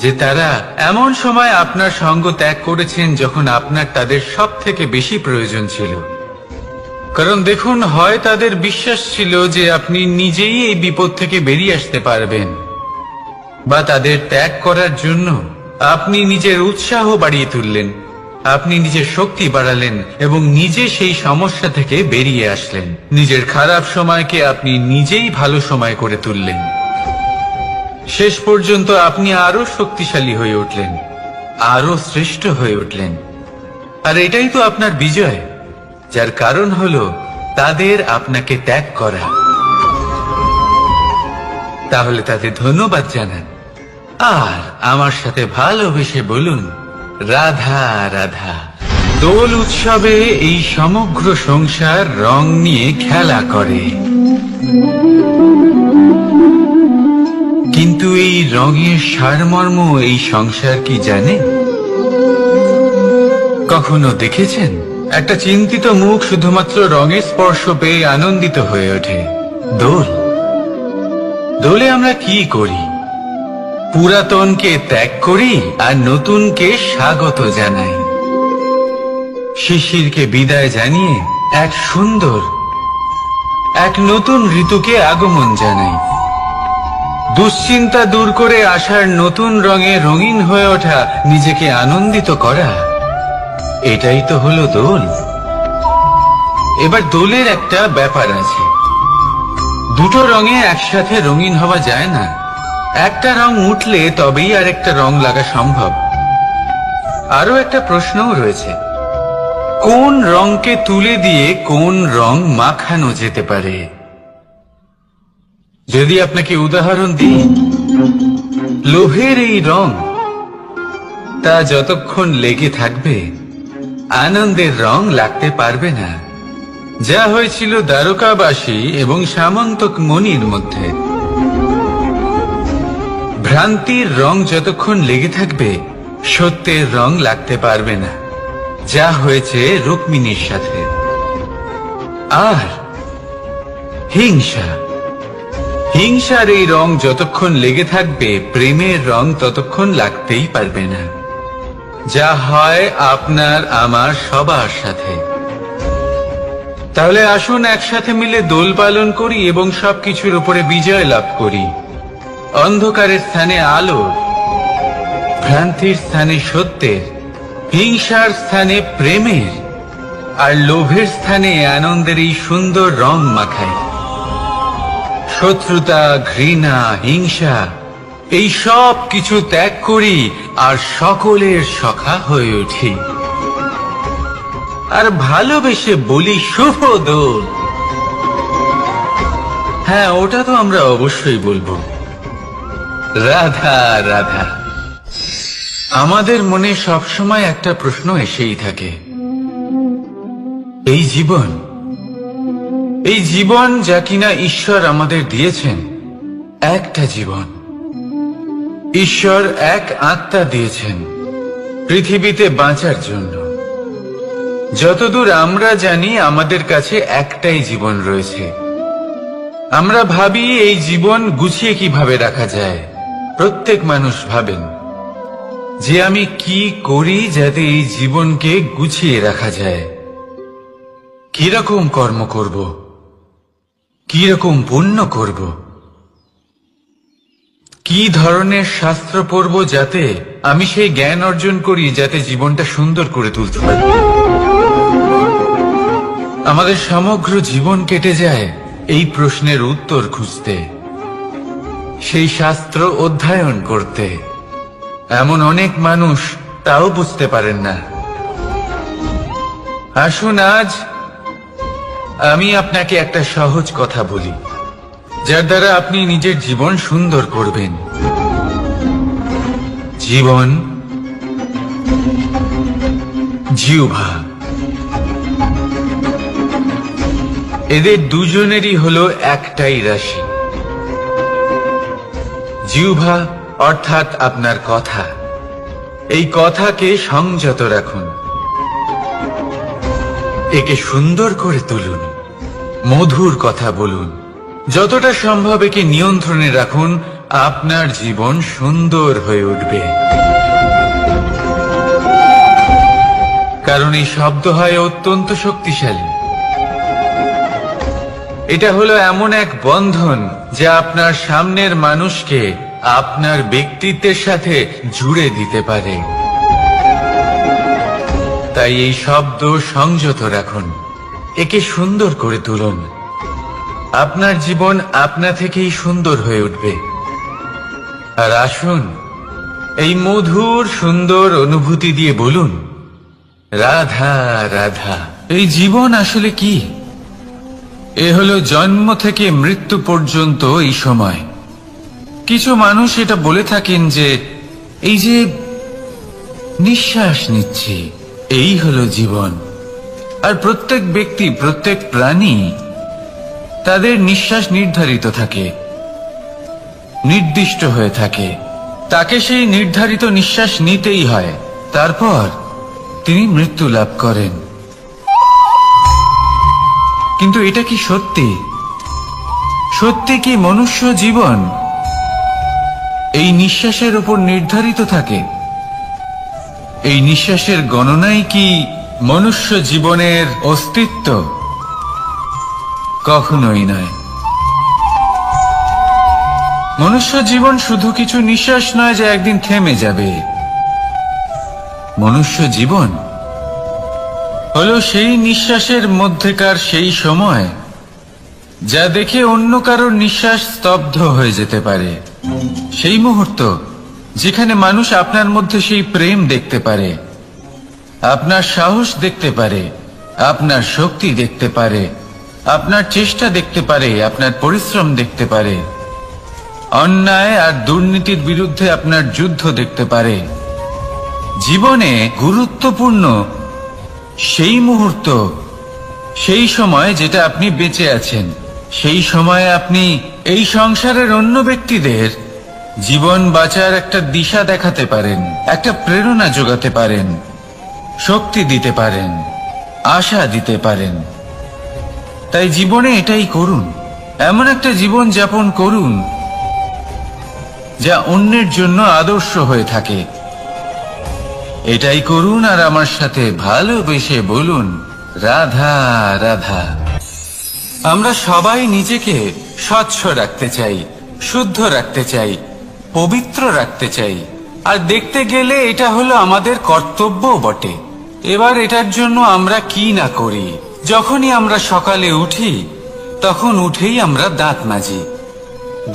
যে তারা এমন সময় আপনার সঙ্গ ত্যাগ করেছেন যখন আপনার তাদের সব থেকে বেশি প্রয়োজন ছিল। কারণ দেখুন, হয় তাদের বিশ্বাস ছিল যে আপনি নিজেই এই বিপদ থেকে বেরিয়ে আসতে পারবেন, বা তাদের ত্যাগ করার জন্য আপনি নিজের উৎসাহ বাড়িয়ে তুললেন, আপনি নিজের শক্তি বাড়ালেন এবং নিজে সেই সমস্যা থেকে বেরিয়ে আসলেন। নিজের খারাপ সময়কে আপনি নিজেই ভালো সময় করে তুললেন। শেষ পর্যন্ত আপনি আরো শক্তিশালী হয়ে উঠলেন, আরো শ্রেষ্ঠ হয়ে উঠলেন। আর এটাই তো আপনার বিজয়, যার কারণ হলো তাদের আপনাকে ত্যাগ করা। তাহলে তাদের ধন্যবাদ জানান আর আমার সাথে ভালোবেসে বলুন, রাধা রাধা। দোল উৎসবে এই সমগ্র সংসার রং নিয়ে খেলা করে, কিন্তু এই রঙের সারমর্ম এই সংসার কি জানে? কখনো দেখেছেন একটা চিন্তিত মুখ শুধুমাত্র রঙের স্পর্শ পেয়ে আনন্দিত হয়ে ওঠে? দোলে আমরা কি করি? পুরাতনকে ত্যাগ করি আর নতুনকে স্বাগত জানাই। শিশিরকে বিদায় জানিয়ে এক সুন্দর, এক নতুন ঋতুকে আগমন জানাই। দুশ্চিন্তা দূর করে আসার নতুন রঙে রঙিন হয়ে ওঠা, নিজেকে আনন্দিত করা, এটাই তো হলো দোল। এবার দোলের একটা ব্যাপার আছে, দুটো রঙে একসাথে রঙিন হওয়া যায় না। একটা রং উঠলে তবেই আরেকটা রং লাগা সম্ভব। আরো একটা প্রশ্নও রয়েছে, কোন রংকে তুলে দিয়ে কোন রং মাখানো যেতে পারে? যদি আপনাকে উদাহরণ দিই, লোহের এই রং, তা যতক্ষণ লেগে থাকবে আনন্দের রং লাগতে পারবে না, যা হয়েছিল দ্বারকাবাসী এবং সামন্তক মণির মধ্যে। ভ্রান্তির রং যতক্ষণ লেগে থাকবে সত্যের রং লাগতে পারবে না, যা হয়েছে রুক্মিণীর সাথে। আর হিংসার এই রং যতক্ষণ লেগে থাকবে প্রেমের রং ততক্ষণ লাগতেই পারবে না, যা হয় আপনার আমার সবার সাথে। তাহলে আসুন একসাথে মিলে দোল পালন করি এবং সবকিছুর উপরে বিজয় লাভ করি। অন্ধকারের স্থানে আলো, ভ্রান্তির স্থানে সত্যের, হিংসার স্থানে প্রেমের, আর লোভের স্থানে আনন্দের এই সুন্দর রং মাখাই। শত্রুতা, ঘৃণা, হিংসা এই সব কিছু ত্যাগ করি আর সকলের সখা হয়ে উঠি, আর ভালোবেসে বলি শুভ দোল। হ্যাঁ, ওটা তো আমরা অবশ্যই বলবো, রাধা রাধা। আমাদের মনে সবসময় একটা প্রশ্ন এসেই থাকে, এই জীবন যা কিনা ঈশ্বর আমাদের দিয়েছেন, একটা জীবন, ঈশ্বর এক আত্মা দিয়েছেন পৃথিবীতে বাঁচার জন্য। যতদূর আমরা জানি আমাদের কাছে একটাই জীবন রয়েছে। আমরা ভাবি এই জীবন গুছিয়ে কিভাবে রাখা যায়। প্রত্যেক মানুষ ভাবেন যে আমি কি করি যাতে এই জীবনকে গুছিয়ে রাখা যায়, কিরকম কর্ম করব, কিরকম পুণ্য করব, কি ধরনের শাস্ত্র পড়ব যাতে আমি সেই জ্ঞান অর্জন করি যাতে জীবনটা সুন্দর করে তুলতে পারি। আমাদের সমগ্র জীবন কেটে যায় এই প্রশ্নের উত্তর খুঁজতে, সেই শাস্ত্র অধ্যয়ন করতে। এমন অনেক মানুষ তাও বুঝতে পারেন না। আসুন আজ আমি আপনাকে একটা সহজ কথা বলি, যার দ্বারা আপনি নিজের জীবন সুন্দর করবেন। জীবন, জিহ্বা, এদের দুজনেরই হলো একটাই রাশি। জিহ্বা অর্থাৎ আপনার কথা, এই কথাকে সংযত রাখুন, একে সুন্দর করে তুলুন, মধুর কথা বলুন, যতটা সম্ভব একে নিয়ন্ত্রণে রাখুন। আপনার জীবন সুন্দর হয়ে উঠবে, কারণ এই শব্দ হয় অত্যন্ত শক্তিশালী। এটা হলো এমন এক বন্ধন যা আপনার সামনের মানুষকে আপনার ব্যক্তিত্বের সাথে জুড়ে দিতে পারে। তাই এই শব্দ সংযত রাখুন, একে সুন্দর করে তুলুন। আপনার জীবন আপনা থেকেই সুন্দর হয়ে উঠবে। আর আসুন এই মধুর সুন্দর অনুভূতি দিয়ে বলুন, রাধা রাধা। এই জীবন আসলে কি? এ হলো জন্ম থেকে মৃত্যু পর্যন্ত এই সময়। কিছু মানুষ এটা বলে থাকেন যে এই যে নিঃশ্বাস নিচ্ছি, এই হলো জীবন। আর প্রত্যেক ব্যক্তি, প্রত্যেক প্রাণী, তাদের নিঃশ্বাস নির্ধারিত থাকে, নির্দিষ্ট হয়ে থাকে। তাকে সেই নির্ধারিত নিঃশ্বাস নিতেই হয়, তারপর তিনি মৃত্যু লাভ করেন। কিন্তু এটা কি সত্যি? সত্যি কি মনুষ্য জীবন এই নিঃশ্বাসের উপর নির্ধারিত থাকে? এই নিঃশ্বাসের গণনাই কি মনুষ্য জীবনের অস্তিত্ব? কখনোই নয়। মনুষ্য জীবন শুধু কিছু নিঃশ্বাস নয় যা একদিন থেমে যাবে। মনুষ্য জীবন হলো সেই নিঃশ্বাসের মধ্যেকার সেই সময় যা দেখে অন্য কারোর নিঃশ্বাস স্তব্ধ হয়ে যেতে পারে। সেই মুহূর্ত যেখানে মানুষ আপনার মধ্যে সেই প্রেম দেখতে পারে, আপনার সাহস দেখতে পারে, আপনার শক্তি দেখতে পারে, আপনার চেষ্টা দেখতে পারে, আপনার পরিশ্রম দেখতে পারে, অন্যায় আর দুর্নীতির বিরুদ্ধে আপনার যুদ্ধ দেখতে পারে। জীবনে গুরুত্বপূর্ণ সেই মুহূর্ত, সেই সময় যেটা আপনি বেঁচে আছেন, সেই সময়ে আপনি এই সংসারের অন্য ব্যক্তিদের জীবন বাঁচার একটা দিশা দেখাতে পারেন, একটা প্রেরণা যোগাতে পারেন, শক্তি দিতে পারেন, আশা দিতে পারেন। তাই জীবনে এটাই করুন, এমন একটা জীবন যাপন করুন যা অন্যের জন্য আদর্শ হয়ে থাকে। এটাই করুন আর আমার সাথে ভালোবেসে বলুন, রাধা রাধা। আমরা সবাই নিজেকে স্বচ্ছ রাখতে চাই, শুদ্ধ রাখতে চাই, পবিত্র রাখতে চাই, আর দেখতে গেলে এটা হলো আমাদের কর্তব্যও বটে। এবার এটার জন্য আমরা কি না করি। যখনই আমরা সকালে উঠি তখন উঠেই আমরা দাঁত মাজি।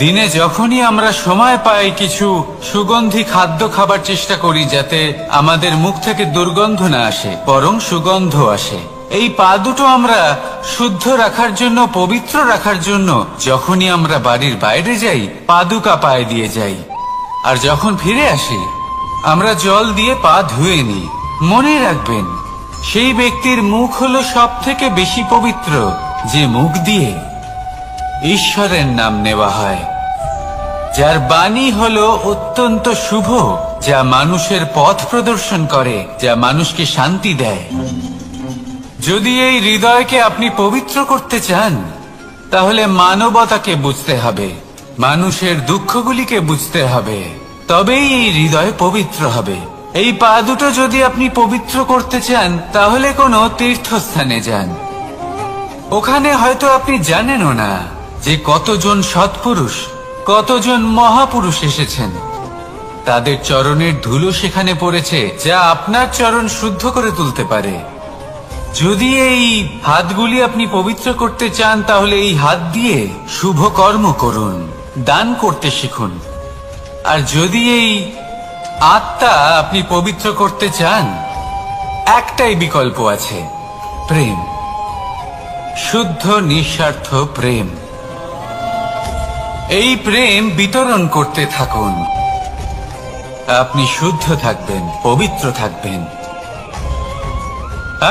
দিনে যখনই আমরা সময় পাই কিছু সুগন্ধি খাদ্য খাবার চেষ্টা করি, যাতে আমাদের মুখ থেকে দুর্গন্ধ না আসে, বরং সুগন্ধ আসে। এই পা দুটো আমরা শুদ্ধ রাখার জন্য, পবিত্র রাখার জন্য যখনই আমরা বাড়ির বাইরে যাই পাদুকা পায়ে দিয়ে যাই, আর যখন ফিরে আসি আমরা জল দিয়ে পা ধুয়ে নিই। মনে রাখবেন, সেই ব্যক্তির মুখ হলো সব থেকে বেশি পবিত্র যে মুখ দিয়ে ঈশ্বরের নাম নেওয়া হয়, যার বাণী হলো অত্যন্ত শুভ, যা মানুষের পথ প্রদর্শন করে, যা মানুষকে শান্তি দেয়। যদি এই হৃদয়কে আপনি পবিত্র করতে চান, তাহলে মানবতাকে বুঝতে হবে, মানুষের দুঃখগুলিকে বুঝতে হবে, তবেই এই হৃদয় পবিত্র হবে। এই পা দুটো যদি আপনি পবিত্র করতে চান, তাহলে কোনো তীর্থস্থানে যান। ওখানে হয়তো আপনি জানেনও না যে কতজন সৎপুরুষ, কতজন মহাপুরুষ এসেছেন। তাদের চরণের ধুলো সেখানে পড়েছে, যা আপনার চরণ শুদ্ধ করে তুলতে পারে। যদি এই হাতগুলি আপনি পবিত্র করতে চান, তাহলে এই হাত দিয়ে শুভ কর্ম করুন, দান করতে শিখুন। আর যদি এই আত্মা আপনি পবিত্র করতে চান, একটাই বিকল্প আছে, প্রেম, শুদ্ধ নিঃস্বার্থ প্রেম। এই প্রেম বিতরণ করতে থাকুন, আপনি শুদ্ধ থাকবেন, পবিত্র থাকবেন।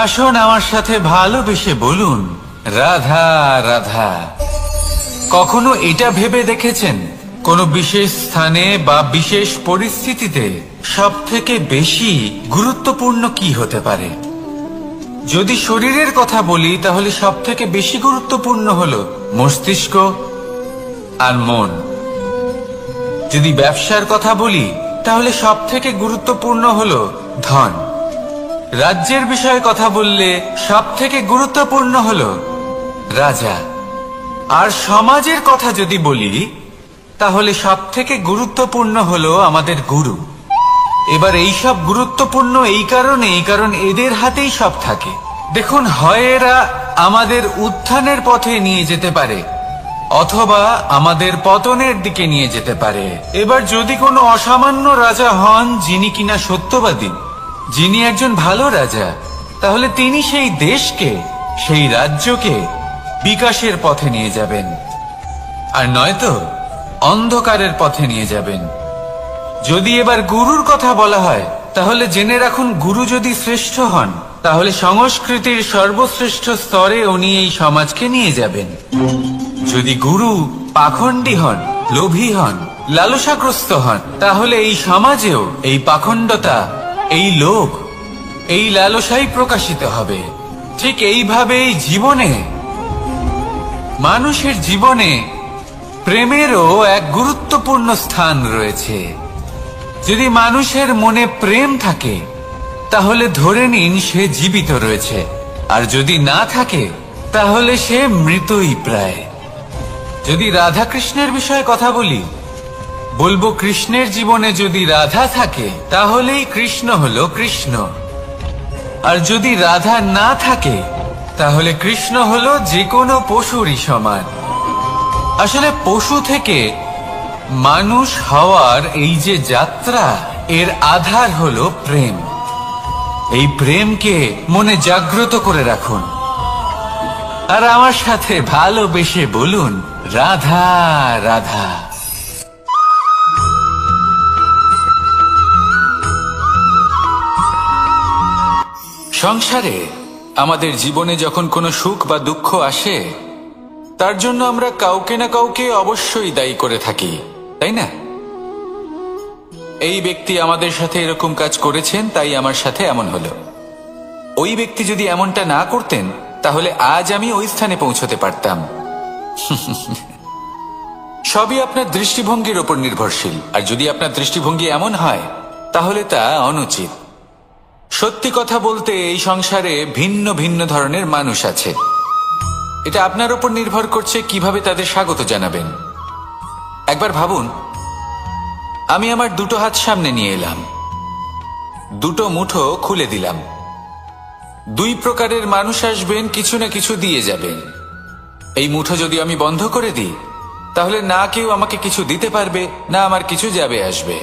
আসুন আমার সাথে ভালোবেসে বলুন, রাধা রাধা। কখনো এটা ভেবে দেখেছেন, কোনো বিশেষ স্থানে বা বিশেষ পরিস্থিতিতে সব থেকে বেশি গুরুত্বপূর্ণ কি হতে পারে? যদি শরীরের কথা বলি, তাহলে সব থেকে বেশি গুরুত্বপূর্ণ হলো মস্তিষ্ক আর মন। যদি ব্যবসার কথা বলি, তাহলে সব থেকে গুরুত্বপূর্ণ হলো ধন। রাজ্যের বিষয়ে কথা বললে সব থেকে গুরুত্বপূর্ণ হলো রাজা। আর সমাজের কথা যদি বলি, তাহলে সব থেকে গুরুত্বপূর্ণ হলো আমাদের গুরু। এবার এই সব গুরুত্বপূর্ণ এই কারণ এদের হাতেই সব থাকে। দেখুন, হয় এরা আমাদের উত্থানের পথে নিয়ে যেতে পারে, অথবা আমাদের পতনের দিকে নিয়ে যেতে পারে। এবার যদি কোনো অসামান্য রাজা হন, যিনি কিনা সত্যবাদী, যিনি একজন ভালো রাজা, তাহলে তিনি সেই দেশকে, সেই রাজ্যকে বিকাশের পথে নিয়ে যাবেন, আর নয়তো অন্ধকারের পথে নিয়ে যাবেন। যদি এবার গুরুর কথা বলা হয়, তাহলে জেনে রাখুন, গুরু যদি শ্রেষ্ঠ হন, তাহলে সংস্কৃতির সর্বশ্রেষ্ঠ স্তরে উনি এই সমাজকে নিয়ে যাবেন। যদি গুরু পাখণ্ডী হন, লোভী হন, লালসাগ্রস্ত হন, তাহলে এই সমাজেও এই পাখণ্ডতা, এই লোভ, এই লালসাই প্রকাশিত হবে। ঠিক এইভাবেই জীবনে, মানুষের জীবনে প্রেমেরও এক গুরুত্বপূর্ণ স্থান রয়েছে। যদি মানুষের মনে প্রেম থাকে, তাহলে ধরে নিন সে জীবিত রয়েছে, আর যদি না থাকে, তাহলে সে মৃতই প্রায়। যদি রাধা কৃষ্ণের বিষয়ে কথা বলি, বলবো কৃষ্ণের জীবনে যদি রাধা থাকে, তাহলেই কৃষ্ণ হলো কৃষ্ণ। আর যদি রাধা না থাকে, তাহলে কৃষ্ণ হলো যে কোনো পশুরই সমান। আসলে পশু থেকে মানুষ হওয়ার এই যে যাত্রা, এর আধার হলো প্রেম। এই প্রেমকে মনে জাগ্রত করে রাখুন আর আমার সাথে ভালোবেসে বলুন, রাধা রাধা। সংসারে আমাদের জীবনে যখন কোনো সুখ বা দুঃখ আসে, তার জন্য আমরা কাউকে না কাউকে অবশ্যই দায়ী করে থাকি, তাই না? এই ব্যক্তি আমাদের সাথে এরকম কাজ করেছেন, তাই আমার সাথে এমন হলো। ওই ব্যক্তি যদি এমনটা না করতেন, তাহলে আজ আমি ওই স্থানে পৌঁছতে পারতাম। সবই আপনার দৃষ্টিভঙ্গির ওপর নির্ভরশীল, আর যদি আপনার দৃষ্টিভঙ্গি এমন হয়, তাহলে তা অনুচিত। সত্যি কথা বলতে, এই সংসারে ভিন্ন ভিন্ন ধরনের মানুষ আছে। এটা আপনার উপর নির্ভর করছে কিভাবে তাদের স্বাগত জানাবেন। একবার ভাবুন, আমি আমার দুটো হাত সামনে নিয়ে এলাম, দুটো মুঠো খুলে দিলাম। দুই প্রকারের মানুষ আসবেন, কিছু না কিছু দিয়ে যাবেন। এই মুঠো যদি আমি বন্ধ করে দিই, তাহলে না কেউ আমাকে কিছু দিতে পারবে, না আমার কিছু যাবে আসবে।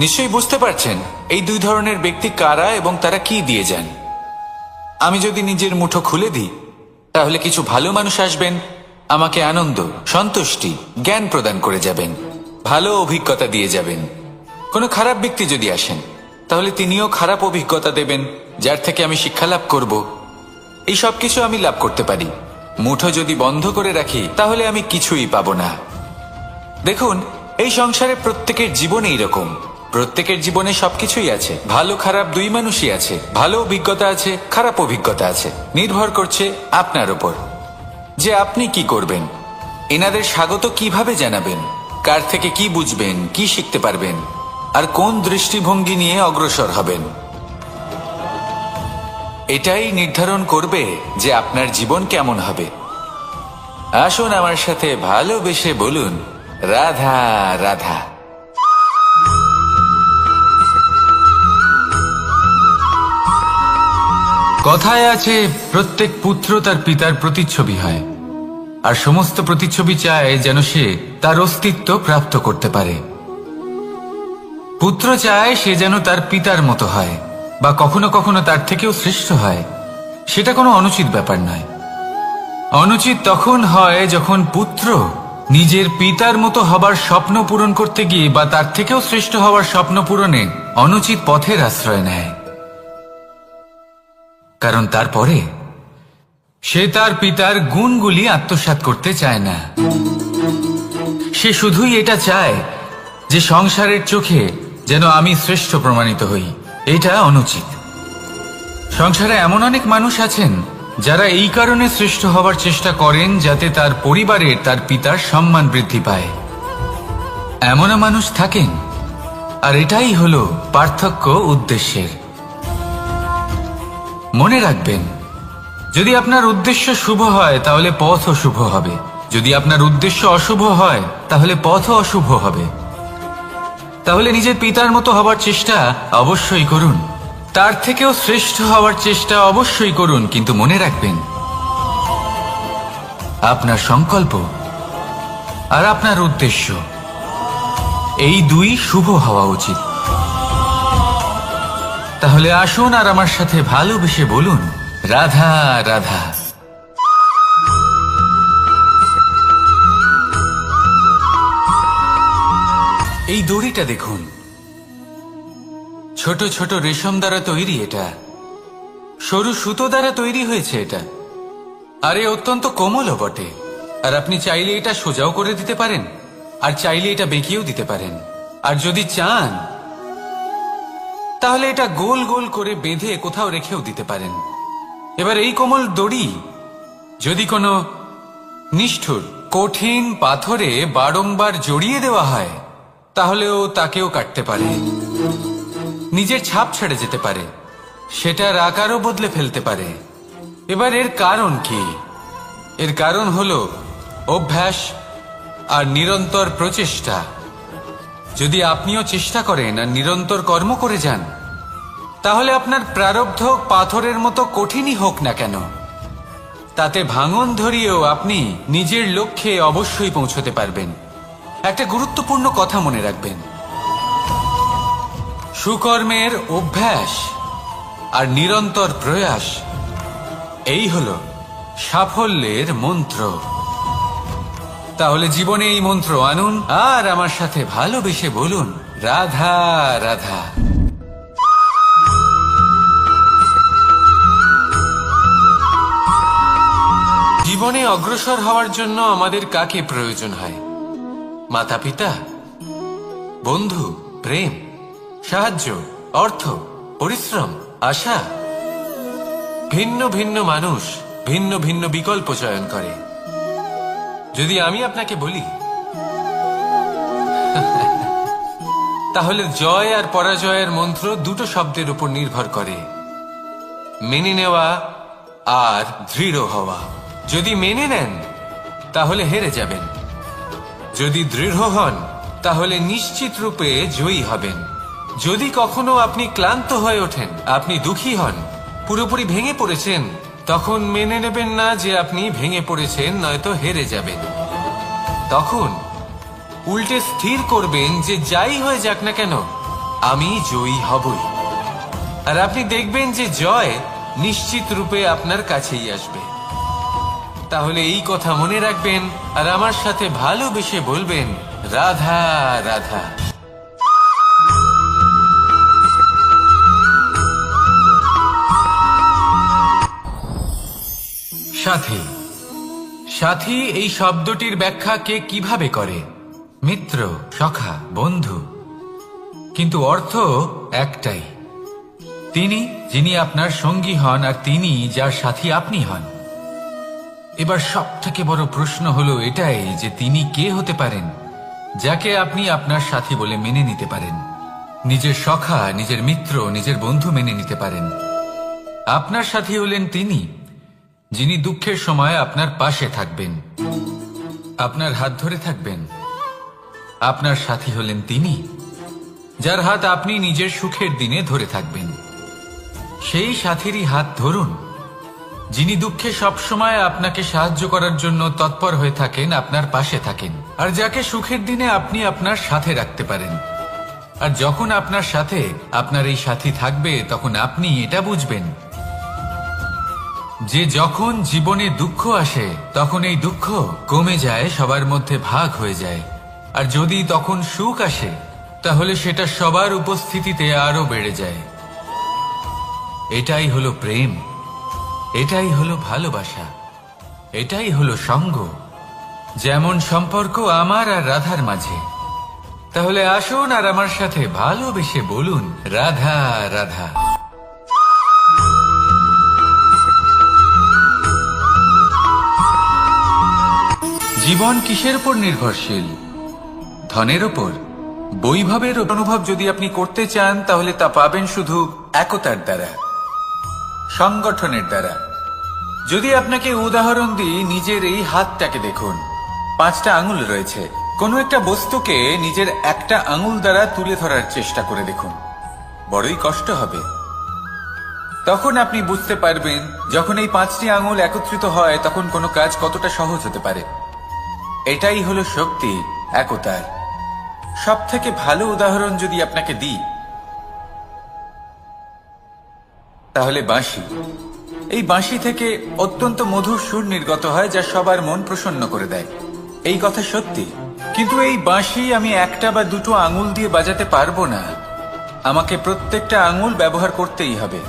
নিশ্চয়ই বুঝতে পারছেন এই দুই ধরনের ব্যক্তি কারা এবং তারা কি দিয়ে যান। আমি যদি নিজের মুঠো খুলে দিই, তাহলে কিছু ভালো মানুষ আসবেন, আমাকে আনন্দ, সন্তুষ্টি, জ্ঞান প্রদান করে যাবেন, ভালো অভিজ্ঞতা দিয়ে যাবেন। কোনো খারাপ ব্যক্তি যদি আসেন, তাহলে তিনিও খারাপ অভিজ্ঞতা দেবেন, যার থেকে আমি শিক্ষা লাভ করব। এই সব কিছু আমি লাভ করতে পারি। মুঠো যদি বন্ধ করে রাখি, তাহলে আমি কিছুই পাবো না। দেখুন, এই সংসারে প্রত্যেকের জীবনে এইরকম। প্রত্যেকের জীবনে সবকিছুই আছে, ভালো খারাপ দুই মানুষই আছে। ভালো অভিজ্ঞতা আছে, খারাপ অভিজ্ঞতা আছে। নির্ভর করছে আপনার উপর যে আপনি কি করবেন, এনাদের স্বাগত কিভাবে জানাবেন, কার থেকে কি বুঝবেন, কি শিখতে পারবেন, আর কোন দৃষ্টিভঙ্গি নিয়ে অগ্রসর হবেন। এটাই নির্ধারণ করবে যে আপনার জীবন কেমন হবে। আসুন আমার সাথে ভালোবেসে বলুন, রাধা রাধা। কথায় আছে, প্রত্যেক পুত্র তার পিতার প্রতিচ্ছবি হয়, আর সমস্ত প্রতিচ্ছবি চায় যেন সে তার অস্তিত্ব প্রাপ্ত করতে পারে। পুত্র চায় সে যেন তার পিতার মতো হয়, বা কখনো কখনো তার থেকেও শ্রেষ্ঠ হয়। সেটা কোনো অনুচিত ব্যাপার নয়। অনুচিত তখন হয় যখন পুত্র নিজের পিতার মতো হবার স্বপ্ন পূরণ করতে গিয়ে বা তার থেকেও শ্রেষ্ঠ হওয়ার স্বপ্ন পূরণে অনুচিত পথের আশ্রয় নেয়। কারণ তারপরে সে তার পিতার গুণগুলি আত্মসাৎ করতে চায় না। সে শুধুই এটা চায় যে সংসারের চোখে যেন আমি শ্রেষ্ঠ প্রমাণিত হই। এটা অনুচিত। সংসারে এমন অনেক মানুষ আছেন যারা এই কারণে শ্রেষ্ঠ হবার চেষ্টা করেন যাতে তার পরিবারের, তার পিতার সম্মান বৃদ্ধি পায়। এমনও মানুষ থাকেন, আর এটাই হলো পার্থক্য উদ্দেশ্যের। মনে রাখবেন, যদি আপনার উদ্দেশ্য শুভ হয় তাহলে পথও শুভ হবে, যদি আপনার উদ্দেশ্য অশুভ হয় তাহলে পথও অশুভ হবে। তাহলে নিজের পিতার মতো হবার চেষ্টা অবশ্যই করুন, তার থেকেও শ্রেষ্ঠ হওয়ার চেষ্টা অবশ্যই করুন, কিন্তু মনে রাখবেন আপনার সংকল্প আর আপনার উদ্দেশ্য এই দুই শুভ হওয়া উচিত। তাহলে আসুন আর আমার সাথে ভালোবেসে বলুন, রাধা রাধা। এই দড়িটা দেখুন, ছোট ছোট রেশম দ্বারা তৈরি। এটা সরু সুতো দ্বারা তৈরি হয়েছে এটা, আর এ অত্যন্ত কোমলও বটে। আর আপনি চাইলে এটা সোজাও করে দিতে পারেন, আর চাইলে এটা বেঁকিয়েও দিতে পারেন, আর যদি চান তাহলে এটা গোল গোল করে বেঁধে কোথাও রেখেও দিতে পারেন। এবার এই কোমল দড়ি যদি কোনো নিষ্ঠুর কঠিন পাথরে বারংবার জড়িয়ে দেওয়া হয়, তাহলেও তাকেও কাটতে পারে, নিজের ছাপ ছেড়ে যেতে পারে, সেটার আকারও বদলে ফেলতে পারে। এবার এর কারণ কি? এর কারণ হলো অভ্যাস আর নিরন্তর প্রচেষ্টা। যদি আপনিও চেষ্টা করেন আর নিরন্তর কর্ম করে যান, তাহলে আপনার প্রারব্ধ পাথরের মতো কঠিনই হোক না কেন, তাতে ভাঙন ধরিয়েও আপনি নিজের লক্ষ্যে অবশ্যই পৌঁছতে পারবেন। একটা গুরুত্বপূর্ণ কথা মনে রাখবেন, সুকর্মের অভ্যাস আর নিরন্তর প্রয়াস এই হলো সাফল্যের মন্ত্র। তাহলে জীবনে এই মন্ত্র আনুন আর আমার সাথে ভালোবেসে বলুন, রাধা রাধা। জীবনে অগ্রসর হওয়ার জন্য আমাদের কাকে প্রয়োজন হয়? মাতা পিতা, বন্ধু, প্রেম, সাহায্য, অর্থ, পরিশ্রম, আশা। ভিন্ন ভিন্ন মানুষ ভিন্ন ভিন্ন বিকল্প চয়ন করে। যদি আমি আপনাকে বলি তাহলে জয় আর পরাজয়ের মন্ত্র দুটো শব্দের উপর নির্ভর করে, মেনে নেওয়া আর দৃঢ় হওয়া। যদি মেনে নেন তাহলে হেরে যাবেন, যদি দৃঢ় হন তাহলে নিশ্চিত রূপে জয়ী হবেন। যদি কখনো আপনি ক্লান্ত হয়ে ওঠেন, আপনি দুঃখী হন, পুরোপুরি ভেঙে পড়েছেন, তখন মেনে নেবেন না যে আপনি ভেঙে পড়েছেন, নয়তো হেরে যাবেন। তখন উল্টে স্থির করবেন যে যাই হয়ে যাক না কেন আমি জয়ী হবই। আর আপনি দেখবেন যে জয় নিশ্চিত রূপে আপনার কাছেই আসবে। তাহলে এই কথা মনে রাখবেন আর আমার সাথে ভালোবেসে বলবেন, রাধা রাধা। সাথী, সাথী এই শব্দটির ব্যাখ্যা কে কিভাবে করে? মিত্র, সখা, বন্ধু। কিন্তু অর্থ একটাই, তিনি যিনি আপনার সঙ্গী হন আর তিনি যার সাথী আপনি হন। এবার সব থেকে বড় প্রশ্ন হলো এটাই যে তিনি কে হতে পারেন যাকে আপনি আপনার সাথী বলে মেনে নিতে পারেন, নিজের সখা, নিজের মিত্র, নিজের বন্ধু মেনে নিতে পারেন। আপনার সাথী হলেন তিনি যিনি দুঃখের সময় আপনার পাশে থাকবেন, আপনার হাত ধরে থাকবেন। আপনার সাথী হলেন তিনি যার হাত আপনি নিজের সুখের দিনে ধরে থাকবেন। সেই সাথীরই হাত ধরুন যিনি দুঃখে সবসময় আপনাকে সাহায্য করার জন্য তৎপর হয়ে থাকেন, আপনার পাশে থাকেন, আর যাকে সুখের দিনে আপনি আপনার সাথে রাখতে পারেন। আর যখন আপনার সাথে আপনার এই সাথী থাকবে তখন আপনি এটা বুঝবেন যে যখন জীবনে দুঃখ আসে তখন এই দুঃখ কমে যায়, সবার মধ্যে ভাগ হয়ে যায়। আর যদি তখন সুখ আসে তাহলে সেটা সবার উপস্থিতিতে আরো বেড়ে যায়। এটাই হলো প্রেম, এটাই হলো ভালোবাসা, এটাই হলো সঙ্গ। যেমন সম্পর্ক আমার আর রাধার মাঝে। তাহলে আসুন আর আমার সাথে ভালোবেসে বলুন, রাধা রাধা। জীবন কিসের উপর নির্ভরশীল? ধনের উপর, বৈভবের অনুভব যদি আপনি করতে চান তাহলে তা পাবেন শুধু একতার দ্বারা, সংগঠনের দ্বারা। যদি আপনাকে উদাহরণ দিই, নিজের এই হাতটাকে দেখুন, 5টা আঙুল রয়েছে। কোনো একটা বস্তুকে নিজের একটা আঙুল দ্বারা তুলে ধরার চেষ্টা করে দেখুন, বড়ই কষ্ট হবে। তখন আপনি বুঝতে পারবেন যখন এই 5টি আঙুল একত্রিত হয় তখন কোনো কাজ কতটা সহজ হতে পারে। এটাই হলো শক্তি, একতার। সব থেকে ভালো উদাহরণ যদি আপনাকে দিই তাহলে বাঁশি। এই বাঁশি থেকে অত্যন্ত মধুর সুর নির্গত হয় যা সবার মন প্রসন্ন করে দেয়। এই কথা সত্যি। কিন্তু এই বাঁশি আমি একটা বা দুটো আঙুল দিয়ে বাজাতে পারবো না, আমাকে প্রত্যেকটা আঙুল ব্যবহার করতেই হবে।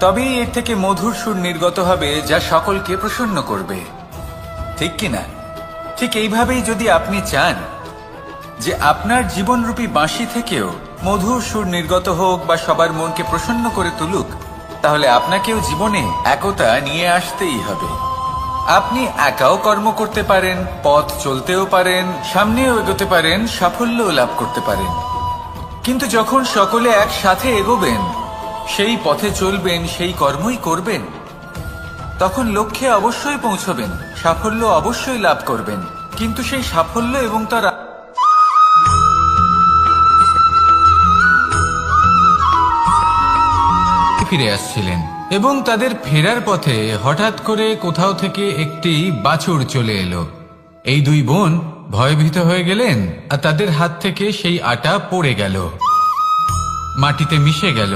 তবেই এর থেকে মধুর সুর নির্গত হবে যা সকলকে প্রসন্ন করবে, ঠিক কিনা? ঠিক এইভাবেই যদি আপনি চান যে আপনার জীবনরূপী বাঁশি থেকেও মধুর সুর নির্গত হোক বা সবার মনকে প্রসন্ন করে তুলুক, তাহলে আপনাকেও জীবনে একতা নিয়ে আসতেই হবে। আপনি একাও কর্ম করতে পারেন, পথ চলতেও পারেন, সামনেও এগোতে পারেন, সাফল্যও লাভ করতে পারেন। কিন্তু যখন সকলে একসাথে এগোবেন, সেই পথে চলবেন, সেই কর্মই করবেন, তখন লক্ষ্যে অবশ্যই পৌঁছবেন, সাফল্য অবশ্যই লাভ করবেন। কিন্তু সেই সাফল্য এবং তার ফিরে আসছিলেন এবং তাদের ফেরার পথে হঠাৎ করে কোথাও থেকে একটি বাছুর চলে এলো। এই দুই বোন ভয়ভীত হয়ে গেলেন আর তাদের হাত থেকে সেই আটা পড়ে গেল, মাটিতে মিশে গেল।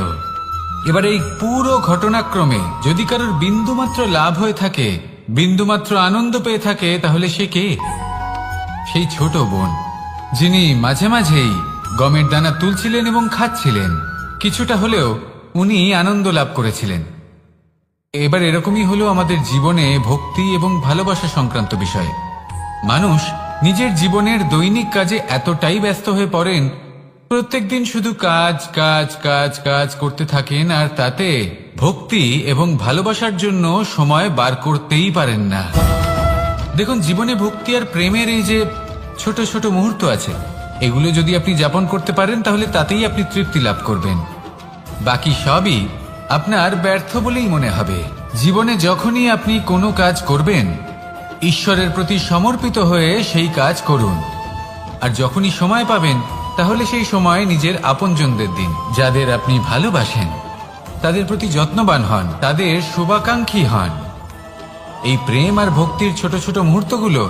এবার এই পুরো ঘটনাক্রমে যদি কারোর বিন্দুমাত্র লাভ হয়ে থাকে, বিন্দুমাত্র আনন্দ পেয়ে থাকে, তাহলে সে কে? সেই ছোট বোন, যিনি মাঝে মাঝেই গমের দানা তুলছিলেন এবং খাচ্ছিলেন। কিছুটা হলেও উনি আনন্দ লাভ করেছিলেন। এবার এরকমই হলো আমাদের জীবনে ভক্তি এবং ভালোবাসা সংক্রান্ত বিষয়। মানুষ নিজের জীবনের দৈনিক কাজে এতটাই ব্যস্ত হয়ে পড়েন, প্রত্যেকদিন শুধু কাজ কাজ কাজ কাজ করতে থাকেন, আর তাতে ভক্তি এবং ভালোবাসার জন্য সময় বার করতেই পারেন না। দেখুন, জীবনে ভক্তি আর প্রেমের এই যে ছোট ছোট মুহূর্ত আছে, এগুলো যদি আপনি যাপন করতে পারেন তাহলে তাতেই আপনি তৃপ্তি লাভ করবেন। বাকি সবই আপনার ব্যর্থ বলেই মনে হবে। জীবনে যখনই আপনি কোনো কাজ করবেন, ঈশ্বরের প্রতি সমর্পিত হয়ে সেই কাজ করুন। আর যখনই সময় পাবেন, তাহলে সেই সময় নিজের আপনজনদের দিন। যাদের আপনি ভালোবাসেন তাদের প্রতি যত্নবান হন, তাদের শুভাকাঙ্ক্ষী হন। এই প্রেম আর ভক্তির ছোট ছোট মুহূর্তগুলো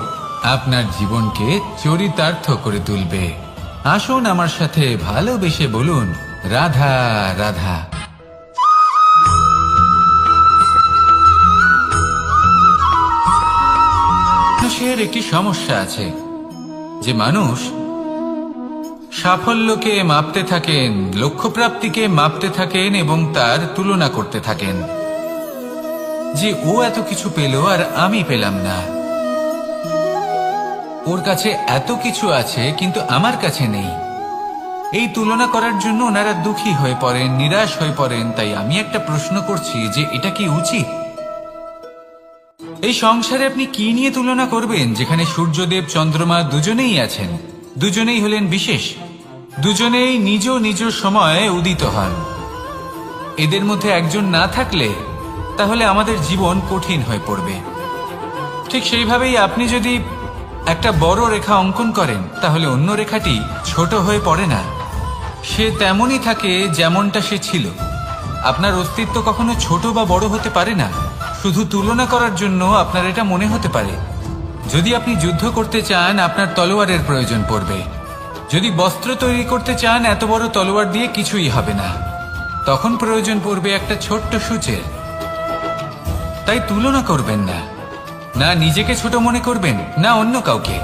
আপনার জীবনকে চরিতার্থ করে তুলবে। আসুন আমার সাথে ভালোবেসে বলুন, রাধা রাধা। মানুষের একটি সমস্যা আছে যে মানুষ সাফল্যকে মাপতে থাকেন, লক্ষ্যপ্রাপ্তিকে মাপতে থাকেন এবং তার তুলনা করতে থাকেন যে ও এত কিছু পেল আর আমি পেলাম না, ওর কাছে এত কিছু আছে কিন্তু আমার কাছে নেই। এই তুলনা করার জন্য ওনারা দুঃখী হয়ে পড়েন, নিরাশ হয়ে পড়েন। তাই আমি একটা প্রশ্ন করছি যে এটা কি উচিত? এই সংসারে আপনি কি নিয়ে তুলনা করবেন, যেখানে সূর্যদেব চন্দ্রমা দুজনেই আছেন, দুজনেই হলেন বিশেষ, দুজনেই নিজ নিজ সময়ে উদিত হন। এদের মধ্যে একজন না থাকলে তাহলে আমাদের জীবন কঠিন হয়ে পড়বে। ঠিক সেইভাবেই আপনি যদি একটা বড় রেখা অঙ্কন করেন, তাহলে অন্য রেখাটি ছোট হয়ে পড়ে না, সে তেমনই থাকে যেমনটা সে ছিল। আপনার অস্তিত্ব কখনো ছোট বা বড় হতে পারে না। শুধু তুলনা করার জন্য আপনার এটা মনে হতে পারে। যদি আপনি যুদ্ধ করতে চান, আপনার তলোয়ারের প্রয়োজন পড়বে। যদি বস্ত্র তৈরি করতে চান, এত বড় তলোয়ার দিয়ে কিছুই হবে না, তখন প্রয়োজন পড়বে একটা ছোট্ট সূচের। তাই তুলনা করবেন না, না নিজেকে ছোট মনে করবেন, না অন্য কাউকে।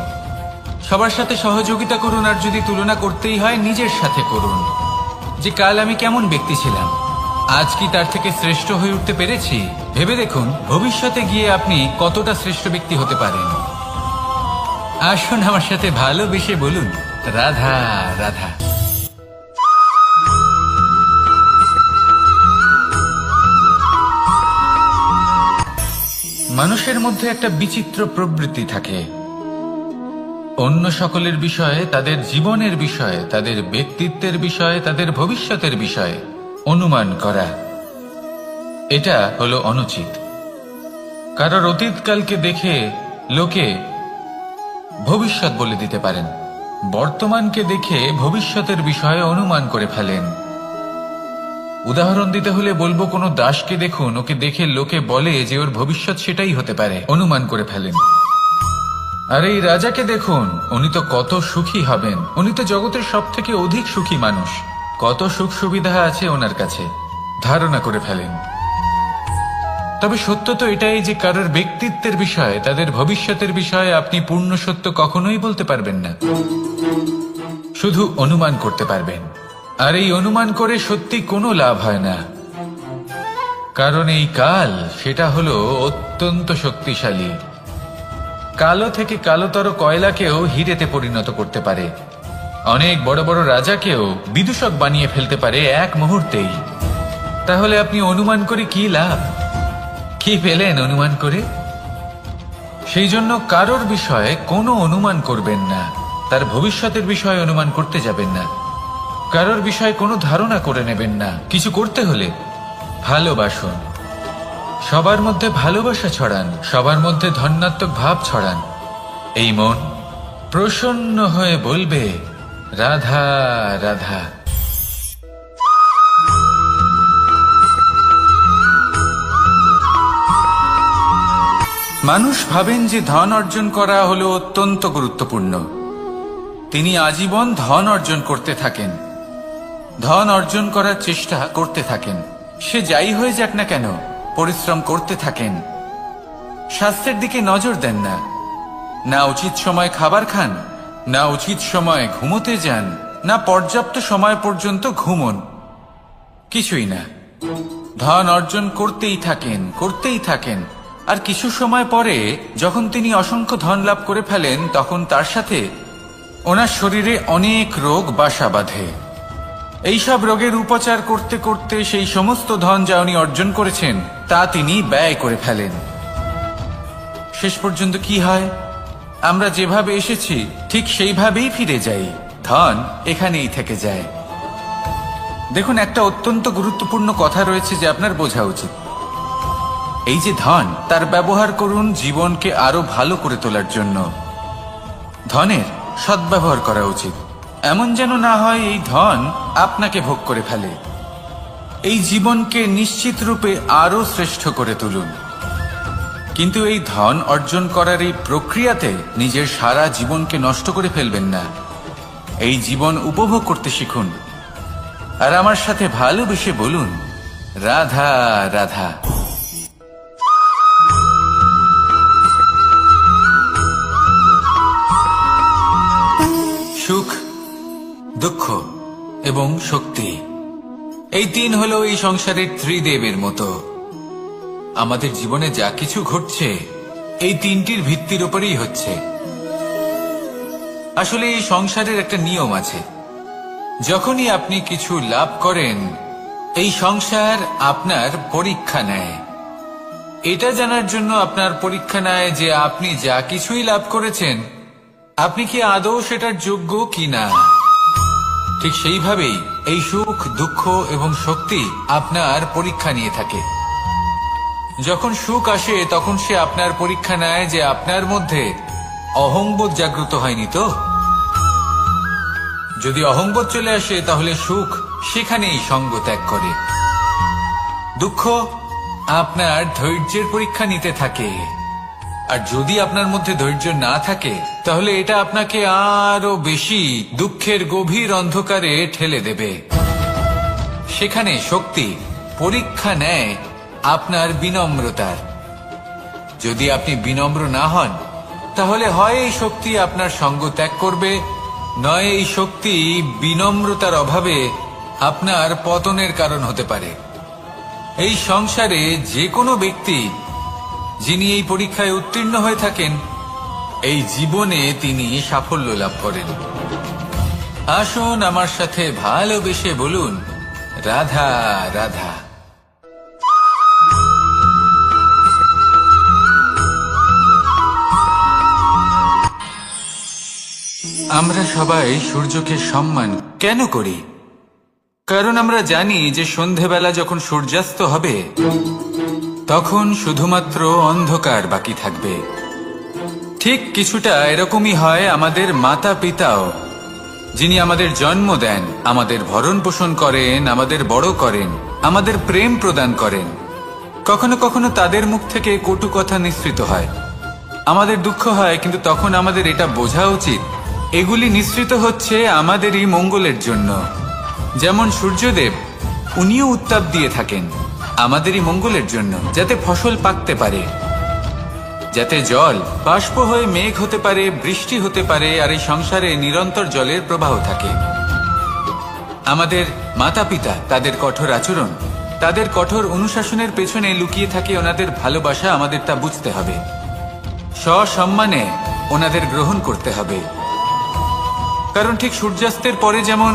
সবার সাথে সহযোগিতা করুন, আর যদি তুলনা করতেই হয় নিজের সাথে করুন, যে কাল আমি কেমন ব্যক্তি ছিলাম, আজ কি তার থেকে শ্রেষ্ঠ হয়ে উঠতে পেরেছি। ভেবে দেখুন ভবিষ্যতে গিয়ে আপনি কতটা শ্রেষ্ঠ ব্যক্তি হতে পারেন। আসুন আমার সাথে ভালোবেসে বলুন, রাধা রাধা। মানুষের মধ্যে একটা বিচিত্র প্রবৃত্তি থাকে, অন্য সকলের বিষয়ে, তাদের জীবনের বিষয়ে, তাদের ব্যক্তিত্বের বিষয়ে, তাদের ভবিষ্যতের বিষয়ে অনুমান করা। এটা হলো অনুচিত। কারোর অতীতকালকে দেখে লোকে ভবিষ্যৎ বলে দিতে পারেন, বর্তমানকে দেখে ভবিষ্যতের বিষয়ে অনুমান করে ফেলেন। উদাহরণ দিতে হলে বলবো, কোনো দাসকে দেখুন, ওকে দেখে লোকে বলে যে ওর ভবিষ্যৎ সেটাই হতে পারে, অনুমান করে ফেলেন। আর এই রাজাকে দেখুন, উনি তো কত সুখী হবেন, উনি তো জগতের সব থেকে অধিক সুখী মানুষ, কত সুখ সুবিধা আছে ওনার কাছে, ধারণা করে ফেলেন। তবে সত্য তো এটাই যে কারোর ব্যক্তিত্বের বিষয়ে, তাদের ভবিষ্যতের বিষয়ে আপনি পূর্ণ সত্য কখনোই বলতে পারবেন না, শুধু অনুমান করতে পারবেন। আর এই অনুমান করে সত্যি কোনো লাভ হয় না, কারণ এই কাল সেটা হলো অত্যন্ত শক্তিশালী। কালো থেকে কালোতর কয়লাকেও হিরেতে পরিণত করতে পারে, অনেক বড় বড় রাজাকেও বিদূষক বানিয়ে ফেলতে পারে এক মুহূর্তেই। তাহলে আপনি অনুমান করে কি লাভ? কি পেলেন অনুমান করে? সেই জন্য কারোর বিষয়ে কোনো অনুমান করবেন না, তার ভবিষ্যতের বিষয়ে অনুমান করতে যাবেন না, কারোর বিষয়ে কোনো ধারণা করে নেবেন না। কিছু করতে হলে ভালোবাসুন, সবার মধ্যে ভালোবাসা ছড়ান, সবার মধ্যে ধন্যাত্মক ভাব ছড়ান। এই মন প্রসন্ন হয়ে বলবে, রাধা রাধা। মানুষ ভাবেন যে ধন অর্জন করা হলো অত্যন্ত গুরুত্বপূর্ণ। তিনি আজীবন ধন অর্জন করতে থাকেন, ধন অর্জন করার চেষ্টা করতে থাকেন। সে যাই হয়ে যাক না কেন, পরিশ্রম করতে থাকেন। স্বাস্থ্যের দিকে নজর দেন না, না উচিত সময় খাবার খান, না উচিত সময় ঘুমোতে যান, না পর্যাপ্ত সময় পর্যন্ত ঘুমন, কিছুই না। ধন অর্জন করতেই থাকেন, করতেই থাকেন। আর কিছু সময় পরে যখন তিনি অসংখ্য ধন লাভ করে ফেলেন, তখন তার সাথে ওনার শরীরে অনেক রোগ বাসা বাঁধে। এইসব রোগের উপচার করতে করতে সেই সমস্ত ধন যা উনি অর্জন করেছেন তা তিনি ব্যয় করে ফেলেন। শেষ পর্যন্ত কি হয়? আমরা যেভাবে এসেছি ঠিক সেইভাবেই ফিরে যাই, ধন এখানেই থেকে যায়। দেখুন, একটা অত্যন্ত গুরুত্বপূর্ণ কথা রয়েছে যে আপনার বোঝা উচিত। এই যে ধন, তার ব্যবহার করুন জীবনকে আরো ভালো করে তোলার জন্য। ধনের সদ্ব্যবহার করা উচিত, এমন যেন না হয় এই ধন আপনাকে ভোগ করে ফেলে। এই জীবনকে নিশ্চিত রূপে আরো শ্রেষ্ঠ করে তুলুন। কিন্তু এই ধন অর্জন করার এই প্রক্রিয়াতে নিজের সারা জীবনকে নষ্ট করে ফেলবেন না। এই জীবন উপভোগ করতে শিখুন। আর আমার সাথে ভালোবেসে বলুন, রাধা রাধা। সুখ, দুঃখ এবং শক্তি, এই তিন হলো এই সংসারের ত্রিদেবের মতো। আমাদের জীবনে যা কিছু ঘটছে এই তিনটির ভিত্তির উপরেই হচ্ছে। আসলে এই সংসারের একটা নিয়ম আছে, যখনই আপনি কিছু লাভ করেন এই সংসার আপনার পরীক্ষা নেয়। এটা জানার জন্য আপনার পরীক্ষা নেয় যে আপনি যা কিছুই লাভ করেছেন আপনি কি আদৌ সেটার যোগ্য কিনা। ঠিক সেইভাবেই এই সুখ, দুঃখ এবং শক্তি আপনার পরীক্ষা নিয়ে থাকে। যখন সুখ আসে তখন সে আপনার পরীক্ষা নেয় যে আপনার মধ্যে অহংবোধ জাগ্রত হয়নি তো। যদি অহংবোধ চলে আসে তাহলে সুখ সেখানেই সঙ্গ ত্যাগ করে। দুঃখ আপনার ধৈর্যের পরীক্ষা নিতে থাকে, আর যদি আপনার মধ্যে ধৈর্য না থাকে তাহলে এটা আপনাকে আরো বেশি দুঃখের গভীর অন্ধকারে ঠেলে দেবে। সেখানে শক্তি পরীক্ষা নেয় আপনার বিনম্রতার। যদি আপনি বিনম্র না হন তাহলে হয় এই শক্তি আপনার সঙ্গ ত্যাগ করবে, নয় এই শক্তি বিনম্রতার অভাবে আপনার পতনের কারণ হতে পারে। এই সংসারে যে কোনো ব্যক্তি যিনি এই পরীক্ষায় উত্তীর্ণ হয়ে থাকেন এই জীবনে তিনি সাফল্য লাভ করেন। আসুন আমার সাথে ভালোবেসে বলুন, রাধা রাধা। আমরা সবাই সূর্যকে সম্মান কেন করি? কারণ আমরা জানি যে সন্ধেবেলা যখন সূর্যাস্ত হবে তখন শুধুমাত্র অন্ধকার বাকি থাকবে। ঠিক কিছুটা এরকমই হয় আমাদের মাতা পিতাও, যিনি আমাদের জন্ম দেন, আমাদের ভরণ পোষণ করেন, আমাদের বড় করেন, আমাদের প্রেম প্রদান করেন। কখনো কখনো তাদের মুখ থেকে কটু কথা নিঃসৃত হয়, আমাদের দুঃখ হয়, কিন্তু তখন আমাদের এটা বোঝা উচিত এগুলি নিঃসৃত হচ্ছে আমাদেরই মঙ্গলের জন্য। যেমন সূর্যদেব, উনিও উত্তাপ দিয়ে থাকেন আমাদেরই মঙ্গলের জন্য, যাতে ফসল পাকতে পারে, যাতে জল বাষ্প হয়ে মেঘ হতে পারে, বৃষ্টি হতে পারে, আর এই সংসারে নিরন্তর জলের প্রবাহ থাকে। আমাদের মাতা পিতা, তাদের কঠোর আচরণ, তাদের কঠোর অনুশাসনের পেছনে লুকিয়ে থাকে ওনাদের ভালোবাসা। আমাদের তা বুঝতে হবে, সসম্মানে ওনাদের গ্রহণ করতে হবে। কারণ ঠিক সূর্যাস্তের পরে যেমন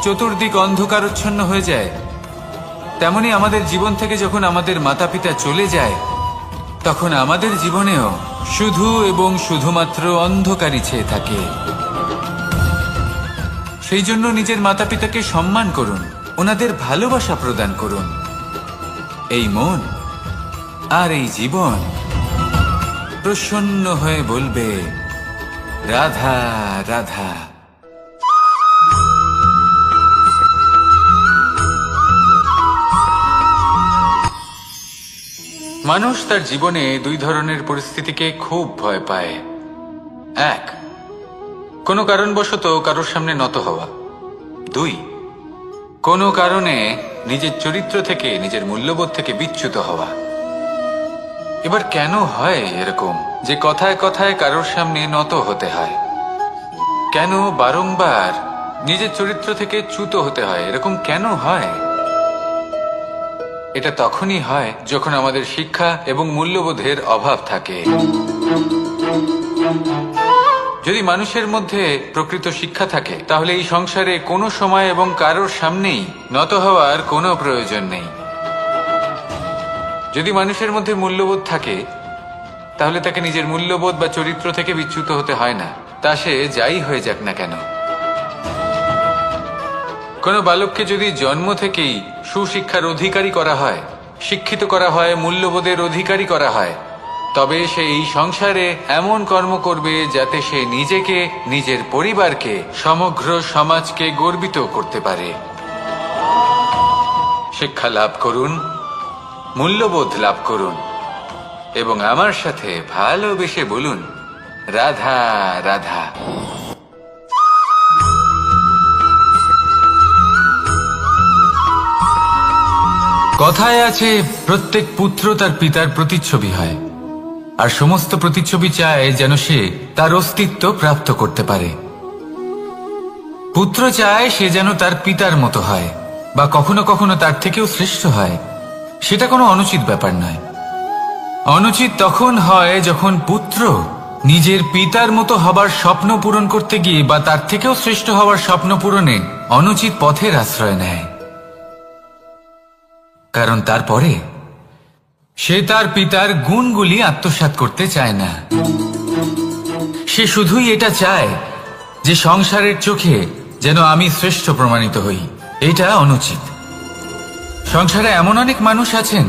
চতুর্দিক অন্ধকারচ্ছন্ন হয়ে যায়, তেমনি আমাদের জীবন থেকে যখন আমাদের মাতা পিতা চলে যায় তখন আমাদের জীবনেও শুধু এবং শুধুমাত্র অন্ধকারই ছেয়ে থাকে। সেই জন্য নিজের মাতা পিতাকে সম্মান করুন, ওনাদের ভালোবাসা প্রদান করুন। এই মন আর এই জীবন প্রসন্ন হয়ে বলবে, রাধা রাধা। মানুষ তার জীবনে দুই ধরনের পরিস্থিতিকে খুব ভয় পায়। এক, কোনো কারণবশত কারোর সামনে নত হওয়া। দুই, কোনো কারণে নিজের চরিত্র থেকে, নিজের মূল্যবোধ থেকে বিচ্যুত হওয়া। এবার কেন হয় এরকম যে কথায় কথায় কারোর সামনে নত হতে হয়? কেন বারংবার নিজের চরিত্র থেকে চ্যুত হতে হয়? এরকম কেন হয়? এটা তখনই হয় যখন আমাদের শিক্ষা এবং মূল্যবোধের অভাব থাকে। যদি মানুষের মধ্যে প্রকৃত শিক্ষা থাকে তাহলে এই সংসারে কোনো সময় এবং কারোর সামনেই নত হওয়ার কোনো প্রয়োজন নেই। যদি মানুষের মধ্যে মূল্যবোধ থাকে তাহলে তাকে নিজের মূল্যবোধ বা চরিত্র থেকে বিচ্যুত হতে হয় না, তা সে যাই হয়ে যাক না কেন। কোনো বালককে যদি জন্ম থেকেই সুশিক্ষার অধিকারী করা হয়, শিক্ষিত করা হয়, মূল্যবোধের অধিকারী করা হয়, তবে সে এই সংসারে এমন কর্ম করবে যাতে সে নিজেকে, নিজের পরিবারকে, সমগ্র সমাজকে গর্বিত করতে পারে। শিক্ষা লাভ করুন, মূল্যবোধ লাভ করুন এবং আমার সাথে ভালোবেসে বলুন, রাধা রাধা। কথায় আছে, প্রত্যেক পুত্র তার পিতার প্রতিচ্ছবি হয়, আর সমস্ত প্রতিচ্ছবি চায় যেন সে তার অস্তিত্ব প্রাপ্ত করতে পারে। পুত্র চায় সে যেন তার পিতার মতো হয় বা কখনো কখনো তার থেকেও শ্রেষ্ঠ হয়। সেটা কোনো অনুচিত ব্যাপার নয়। অনুচিত তখন হয় যখন পুত্র নিজের পিতার মতো হবার স্বপ্ন পূরণ করতে গিয়ে বা তার থেকেও শ্রেষ্ঠ হওয়ার স্বপ্ন পূরণে অনুচিত পথের আশ্রয় নেয়। কারণ তারপরে সে তার পিতার গুণগুলি আত্মসাৎ করতে চায় না। সে শুধুই এটা চায় যে সংসারের চোখে যেন আমি শ্রেষ্ঠ প্রমাণিত হই। এটা অনুচিত। সংসারে এমন অনেক মানুষ আছেন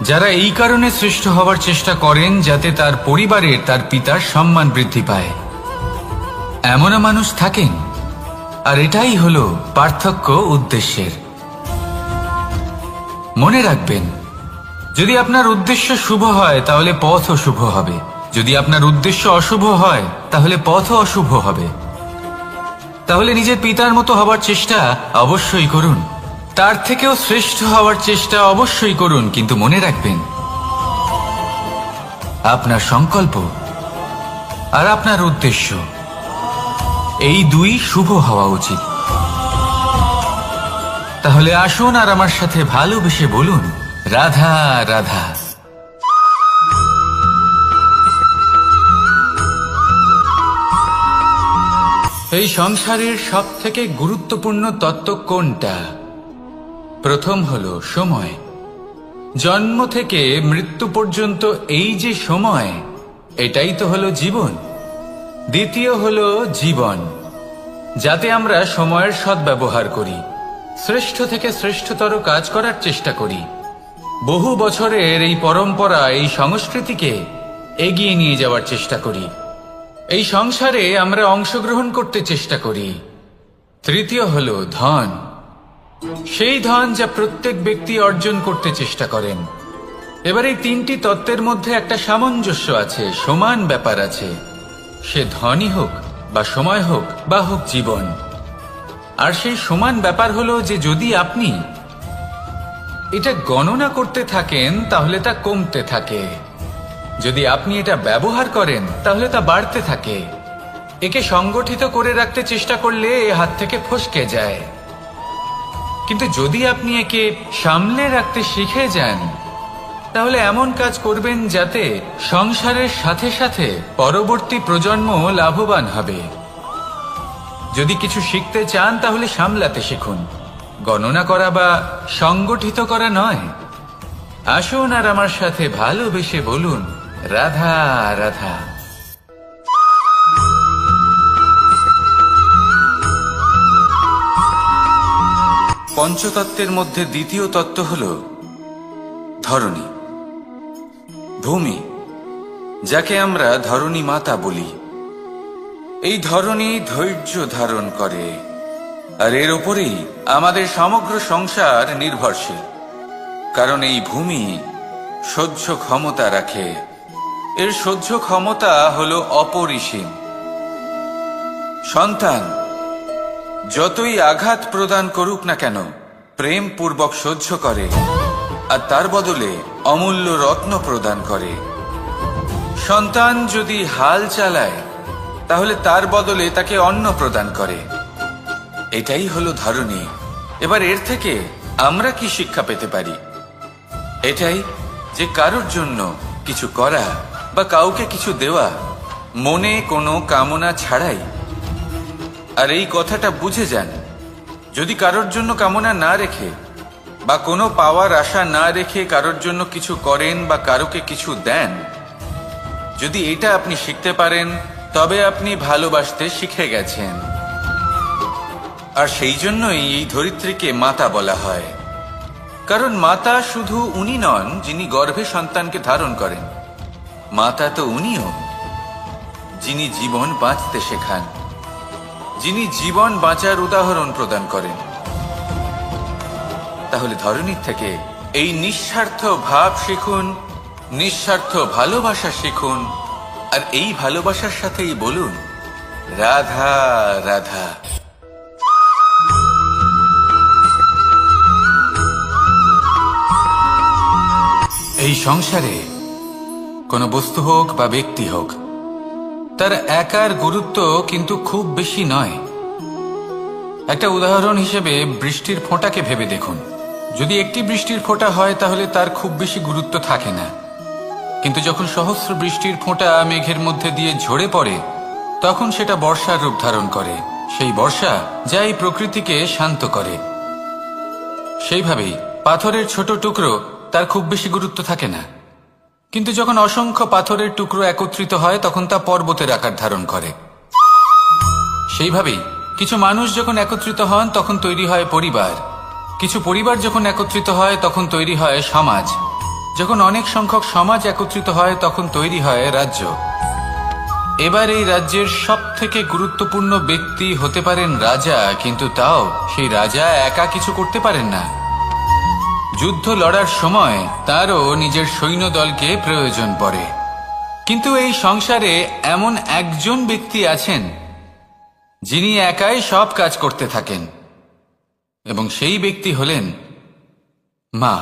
যারা এই কারণে শ্রেষ্ঠ হওয়ার চেষ্টা করেন যাতে তার পরিবারের, তার পিতার সম্মান বৃদ্ধি পায়। এমনও মানুষ থাকেন, আর এটাই হলো পার্থক্য উদ্দেশ্যের। মনে রাখবেন, যদি আপনার উদ্দেশ্য শুভ হয় তাহলে পথও শুভ হবে, যদি আপনার উদ্দেশ্য অশুভ হয় তাহলে পথও অশুভ হবে। তাহলে নিজের পিতার মতো হবার চেষ্টা অবশ্যই করুন, তার থেকেও শ্রেষ্ঠ হওয়ার চেষ্টা অবশ্যই করুন, কিন্তু মনে রাখবেন আপনার সংকল্প আর আপনার উদ্দেশ্য এই দুই শুভ হওয়া উচিত। তাহলে আসুন আর আমার সাথে ভালোবেসে বলুন, রাধা রাধা। এই সংসারের সব থেকে গুরুত্বপূর্ণ তত্ত্ব কোনটা? প্রথম হলো সময়। জন্ম থেকে মৃত্যু পর্যন্ত এই যে সময়, এটাই তো হলো জীবন। দ্বিতীয় হলো জীবন, যাতে আমরা সময়ের সদ্ব্যবহার করি, শ্রেষ্ঠ থেকে শ্রেষ্ঠতর কাজ করার চেষ্টা করি, বহু বছরের এই পরম্পরা, এই সংস্কৃতিকে এগিয়ে নিয়ে যাওয়ার চেষ্টা করি, এই সংসারে আমরা অংশগ্রহণ করতে চেষ্টা করি। তৃতীয় হলো ধন, সেই ধন যা প্রত্যেক ব্যক্তি অর্জন করতে চেষ্টা করেন। এবার এই তিনটি তত্ত্বের মধ্যে একটা সামঞ্জস্য আছে, সমান ব্যাপার আছে, সে ধনই হোক বা সময় হোক বা হোক জীবন। আর সেই সমান ব্যাপার হলো যে যদি আপনি এটা গণনা করতে থাকেন তাহলে তা কমতে থাকে, যদি আপনি এটা ব্যবহার করেন তাহলে তা বাড়তে থাকে। একে সংগঠিত করে রাখতে চেষ্টা করলে এ হাত থেকে ফসকে যায়, কিন্তু যদি আপনি একে সামলে রাখতে শিখে যান তাহলে এমন কাজ করবেন যাতে সংসারের সাথে সাথে পরবর্তী প্রজন্ম লাভবান হবে। যদি কিছু শিখতে চান তাহলে সামলাতে শিখুন, গণনা করা বা সংগঠিত করা নয়। আসুন আর আমার সাথে ভালোবেসে বলুন, রাধা রাধা। পঞ্চতত্ত্বের মধ্যে দ্বিতীয় তত্ত্ব হল ধরণী, ভূমি, যাকে আমরা ধরণী মাতা বলি। এই ধরণী ধৈর্য ধারণ করে, আর এর ওপরেই আমাদের সমগ্র সংসার নির্ভরশীল। কারণ এই ভূমি সহ্য ক্ষমতা রাখে। এর সহ্য ক্ষমতা হলো অপরিসীম। সন্তান যতই আঘাত প্রদান করুক না কেন, প্রেম পূর্বক সহ্য করে আর তার বদলে অমূল্য রত্ন প্রদান করে। সন্তান যদি হাল চালায় তাহলে তার বদলে তাকে অন্ন প্রদান করে। এটাই হলো ধরনী। এবার এর থেকে আমরা কি শিক্ষা পেতে পারি? এটাই যে কারোর জন্য কিছু করা বা কাউকে কিছু দেওয়া মনে কোনো কামনা ছাড়াই। আর এই কথাটা বুঝে যান, যদি কারোর জন্য কামনা না রেখে বা কোনো পাওয়ার আশা না রেখে কারোর জন্য কিছু করেন বা কারোকে কিছু দেন, যদি এটা আপনি শিখতে পারেন তবে আপনি ভালোবাসতে শিখে গেছেন। আর সেই জন্যই এই ধরিত্রীকে মাতা বলা হয়। কারণ মাতা শুধু উনি নন যিনি গর্ভে সন্তানকে ধারণ করেন, মাতা তো উনিও যিনি জীবন বাঁচতে শেখান, যিনি জীবন বাঁচার উদাহরণ প্রদান করেন। তাহলে ধরনীর থেকে এই নিঃস্বার্থ ভাব শিখুন, নিঃস্বার্থ ভালোবাসা শিখুন, আর এই ভালোবাসার সাথেই বলুন রাধা রাধা। এই সংসারে কোনো বস্তু হোক বা ব্যক্তি হোক, তার একার গুরুত্ব কিন্তু খুব বেশি নয়। একটা উদাহরণ হিসেবে বৃষ্টির ফোঁটাকে ভেবে দেখুন। যদি একটি বৃষ্টির ফোঁটা হয় তাহলে তার খুব বেশি গুরুত্ব থাকে না, কিন্তু যখন সহস্র বৃষ্টির ফোঁটা মেঘের মধ্যে দিয়ে ঝরে পড়ে তখন সেটা বর্ষার রূপ ধারণ করে। সেই বর্ষা যা এই প্রকৃতিকে শান্ত করে। সেইভাবেই পাথরের ছোট টুকরো তার খুব বেশি গুরুত্ব থাকে না, কিন্তু যখন অসংখ্য পাথরের টুকরো একত্রিত হয় তখন তা পর্বতের আকার ধারণ করে। সেইভাবেই কিছু মানুষ যখন একত্রিত হন তখন তৈরি হয় পরিবার, কিছু পরিবার যখন একত্রিত হয় তখন তৈরি হয় সমাজ, যখন অনেক সংখ্যক সমাজ একত্রিত হয় তখন তৈরি হয় রাজ্য। এবার এই রাজ্যের সবথেকে গুরুত্বপূর্ণ ব্যক্তি হতে পারেন রাজা, কিন্তু তাও সেই রাজা একা কিছু করতে পারেন না। যুদ্ধ লড়ার সময় তারও নিজের সৈন্যদলকে প্রয়োজন পড়ে। কিন্তু এই সংসারে এমন একজন ব্যক্তি আছেন যিনি একাই সব কাজ করতে থাকেন, এবং সেই ব্যক্তি হলেন মা।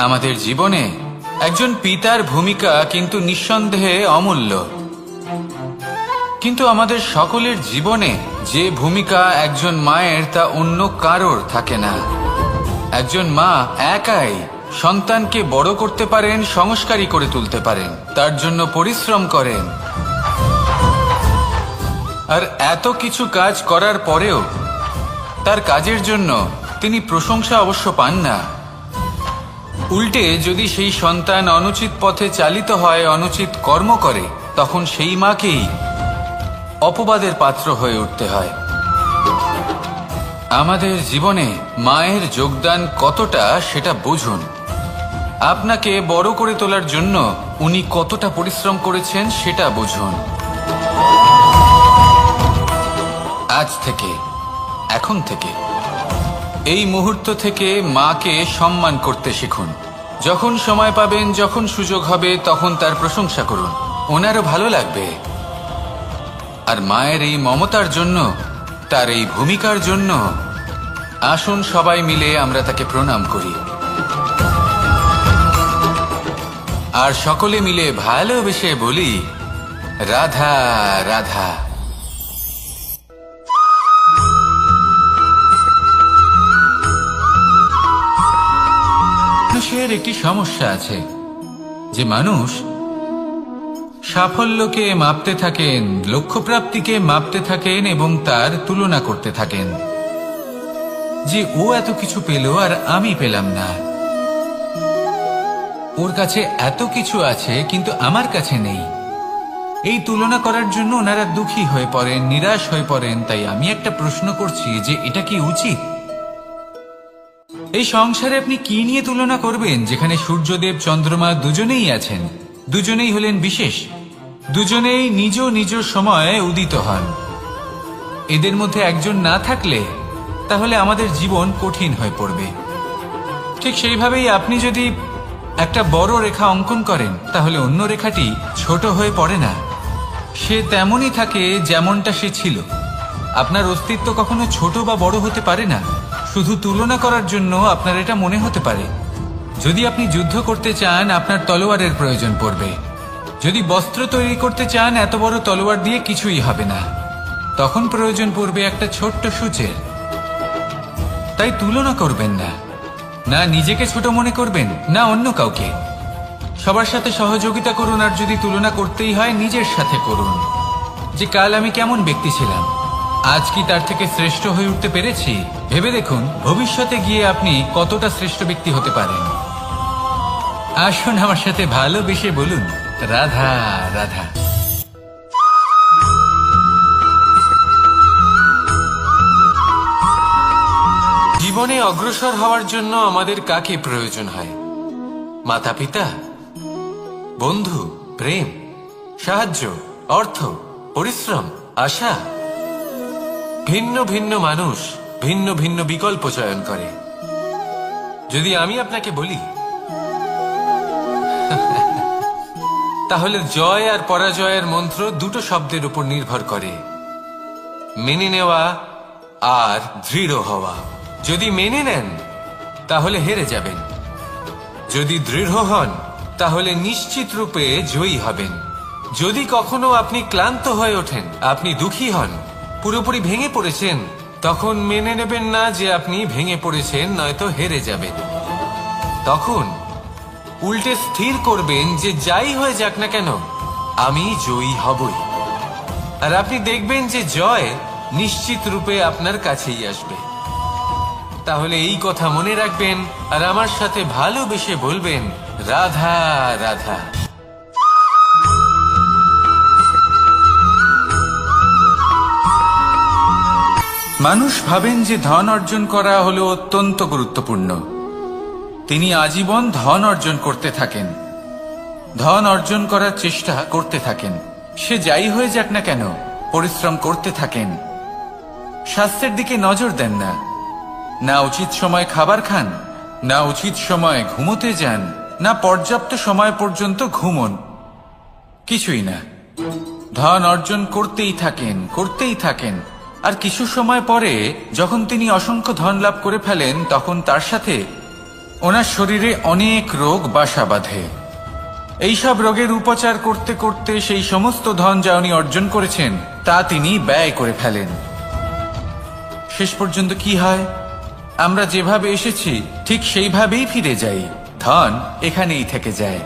আমাদের জীবনে একজন পিতার ভূমিকা কিন্তু নিঃসন্দেহে অমূল্য, কিন্তু আমাদের সকলের জীবনে যে ভূমিকা একজন মায়ের তা অন্য কারোর থাকে না। একজন মা একাই সন্তানকে বড় করতে পারেন, সংস্কারী করে তুলতে পারেন, তার জন্য পরিশ্রম করেন। আর এত কিছু কাজ করার পরেও তার কাজের জন্য তিনি প্রশংসা অবশ্য পান না। উল্টে যদি সেই সন্তান অনুচিত পথে চালিত হয়, অনুচিত কর্ম করে, তখন সেই মাকেই অপবাদের পাত্র হয়ে উঠতে হয়। আমাদের জীবনে মায়ের যোগদান কতটা সেটা বুঝুন। আপনাকে বড় করে তোলার জন্য উনি কতটা পরিশ্রম করেছেন সেটা বুঝুন। আজ থেকে, এখন থেকে, এই মুহূর্ত থেকে মাকে সম্মান করতে শিখুন। যখন সময় পাবেন, যখন সুযোগ হবে, তখন তার প্রশংসা করুন, ওনারও ভালো লাগবে। আর মায়ের এই মমতার জন্য, তার এই ভূমিকার জন্য আসুন সবাই মিলে আমরা তাকে প্রণাম করি, আর সকলে মিলে ভালোবেসে বলি রাধা রাধা। মানুষের একটি সমস্যা আছে যে মানুষ সাফল্যকে মাপতে থাকেন, লক্ষ্যপ্রাপ্তিকে মাপতে থাকেন এবং তার তুলনা করতে থাকেন যে ও এত কিছু পেল আর আমি পেলাম না, ওর কাছে এত কিছু আছে কিন্তু আমার কাছে নেই। এই তুলনা করার জন্য ওনারা দুঃখী হয়ে পড়েন, নিরাশ হয়ে পড়েন। তাই আমি একটা প্রশ্ন করছি যে এটা কি উচিত? এই সংসারে আপনি কি নিয়ে তুলনা করবেন, যেখানে সূর্যদেব চন্দ্রমা দুজনেই আছেন, দুজনেই হলেন বিশেষ, দুজনেই নিজ নিজ সময়ে উদিত হন। এদের মধ্যে একজন না থাকলে তাহলে আমাদের জীবন কঠিন হয়ে পড়বে। ঠিক সেইভাবেই আপনি যদি একটা বড় রেখা অঙ্কন করেন, তাহলে অন্য রেখাটি ছোট হয়ে পড়ে না, সে তেমনই থাকে যেমনটা সে ছিল। আপনার অস্তিত্ব কখনো ছোট বা বড় হতে পারে না। শুধু তুলনা করার জন্য আপনার এটা মনে হতে পারে। যদি আপনি যুদ্ধ করতে চান, আপনার তলোয়ারের প্রয়োজন পড়বে। যদি বস্ত্র তৈরি করতে চান, এত বড় তলোয়ার দিয়ে কিছুই হবে না, তখন প্রয়োজন পড়বে একটা ছোট্ট সূচের। তাই তুলনা করবেন না, না নিজেকে ছোট মনে করবেন, না অন্য কাউকে। সবার সাথে সহযোগিতা করুন, আর যদি তুলনা করতেই হয়, নিজের সাথে করুন। যে কাল আমি কেমন ব্যক্তি ছিলাম, আজ কি তার থেকে শ্রেষ্ঠ হয়ে উঠতে পেরেছি? ভেবে দেখুন ভবিষ্যতে গিয়ে আপনি কতটা শ্রেষ্ঠ ব্যক্তি হতে পারেন। আসুন আমার সাথে ভালোবেসে বলুন, রাধা রাধা। জীবনে অগ্রসর হওয়ার জন্য আমাদের কাকে প্রয়োজন হয়? মাতা পিতা, বন্ধু, প্রেম, সাহায্য, অর্থ, পরিশ্রম, আশা। ভিন্ন ভিন্ন মানুষ ভিন্ন ভিন্ন বিকল্প চয়ন করে। যদি আমি আপনাকে বলি, তাহলে জয় আর পরাজয়ের মন্ত্র দুটো শব্দের উপর নির্ভর করে, মেনে নেওয়া আর দৃঢ় হওয়া। যদি মেনে নেন তাহলে হেরে যাবেন, যদি দৃঢ় হন তাহলে নিশ্চিত রূপে জয়ী হবেন। যদি কখনো আপনি ক্লান্ত হয়ে ওঠেন, আপনি দুঃখী হন, পুরোপুরি ভেঙে পড়েছেন, তখন মেনে নেবেন না যে আপনি ভেঙে পড়েছেন, নয়তো হেরে যাবেন। তখন উল্টে স্থির করবেন যে যাই হয়ে যাক না কেন, আমি জয়ী হবই। আর আপনি দেখবেন যে জয় নিশ্চিত রূপে আপনার কাছেই আসবে। তাহলে এই কথা মনে রাখবেন আর আমার সাথে ভালোবেসে বলবেন, রাধা রাধা। মানুষ ভাবেন যে ধন অর্জন করা হলো অত্যন্ত গুরুত্বপূর্ণ। তিনি আজীবন ধন অর্জন করতে থাকেন, ধন অর্জন করার চেষ্টা করতে থাকেন। সে যাই হয়ে যাক না কেন, পরিশ্রম করতে থাকেন। স্বাস্থ্যের দিকে নজর দেন না, না উচিত সময় খাবার খান, না উচিত সময় ঘুমোতে যান, না পর্যাপ্ত সময় পর্যন্ত ঘুমন, কিছুই না। ধন অর্জন করতেই থাকেন, করতেই থাকেন। আর কিছু সময় পরে যখন তিনি অসংখ্য ধন লাভ করে ফেলেন, তখন তার সাথে ওনার শরীরে অনেক রোগ বাসা বাঁধে। এইসব রোগের উপচার করতে করতে সেই সমস্ত ধন যা উনি অর্জন করেছেন, তা তিনি ব্যয় করে ফেলেন। শেষ পর্যন্ত কি হয়? আমরা যেভাবে এসেছি ঠিক সেইভাবেই ফিরে যাই, ধন এখানেই থেকে যায়।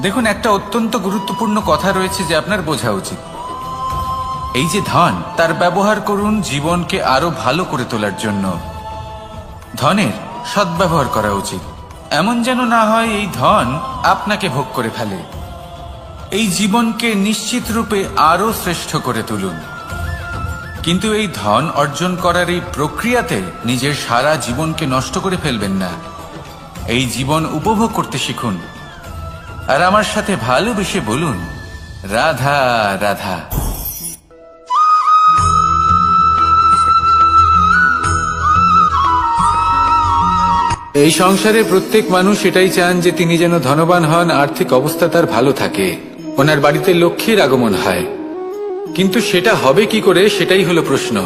দেখুন, একটা অত্যন্ত গুরুত্বপূর্ণ কথা রয়েছে যে আপনার বোঝা উচিত। এই যে ধন, তার ব্যবহার করুন জীবনকে আরো ভালো করে তোলার জন্য। ধনের সদ্ব্যবহার করা উচিত, এমন যেন না হয় এই ধন আপনাকে ভোগ করে ফেলে। এই জীবনকে নিশ্চিত রূপে আরো শ্রেষ্ঠ করে তুলুন। কিন্তু এই ধন অর্জন করার এই প্রক্রিয়াতে নিজের সারা জীবনকে নষ্ট করে ফেলবেন না। এই জীবন উপভোগ করতে শিখুন আর আমার সাথে ভালোবেসে বলুন, রাধা রাধা। এই সংসারে প্রত্যেক মানুষ এটাই চান যে তিনি যেন ধনবান হন, আর্থিক অবস্থা তার ভালো থাকে, ওনার বাড়িতে লক্ষ্মীর আগমন হয়। কিন্তু সেটা হবে কি করে, সেটাই হলো প্রশ্ন।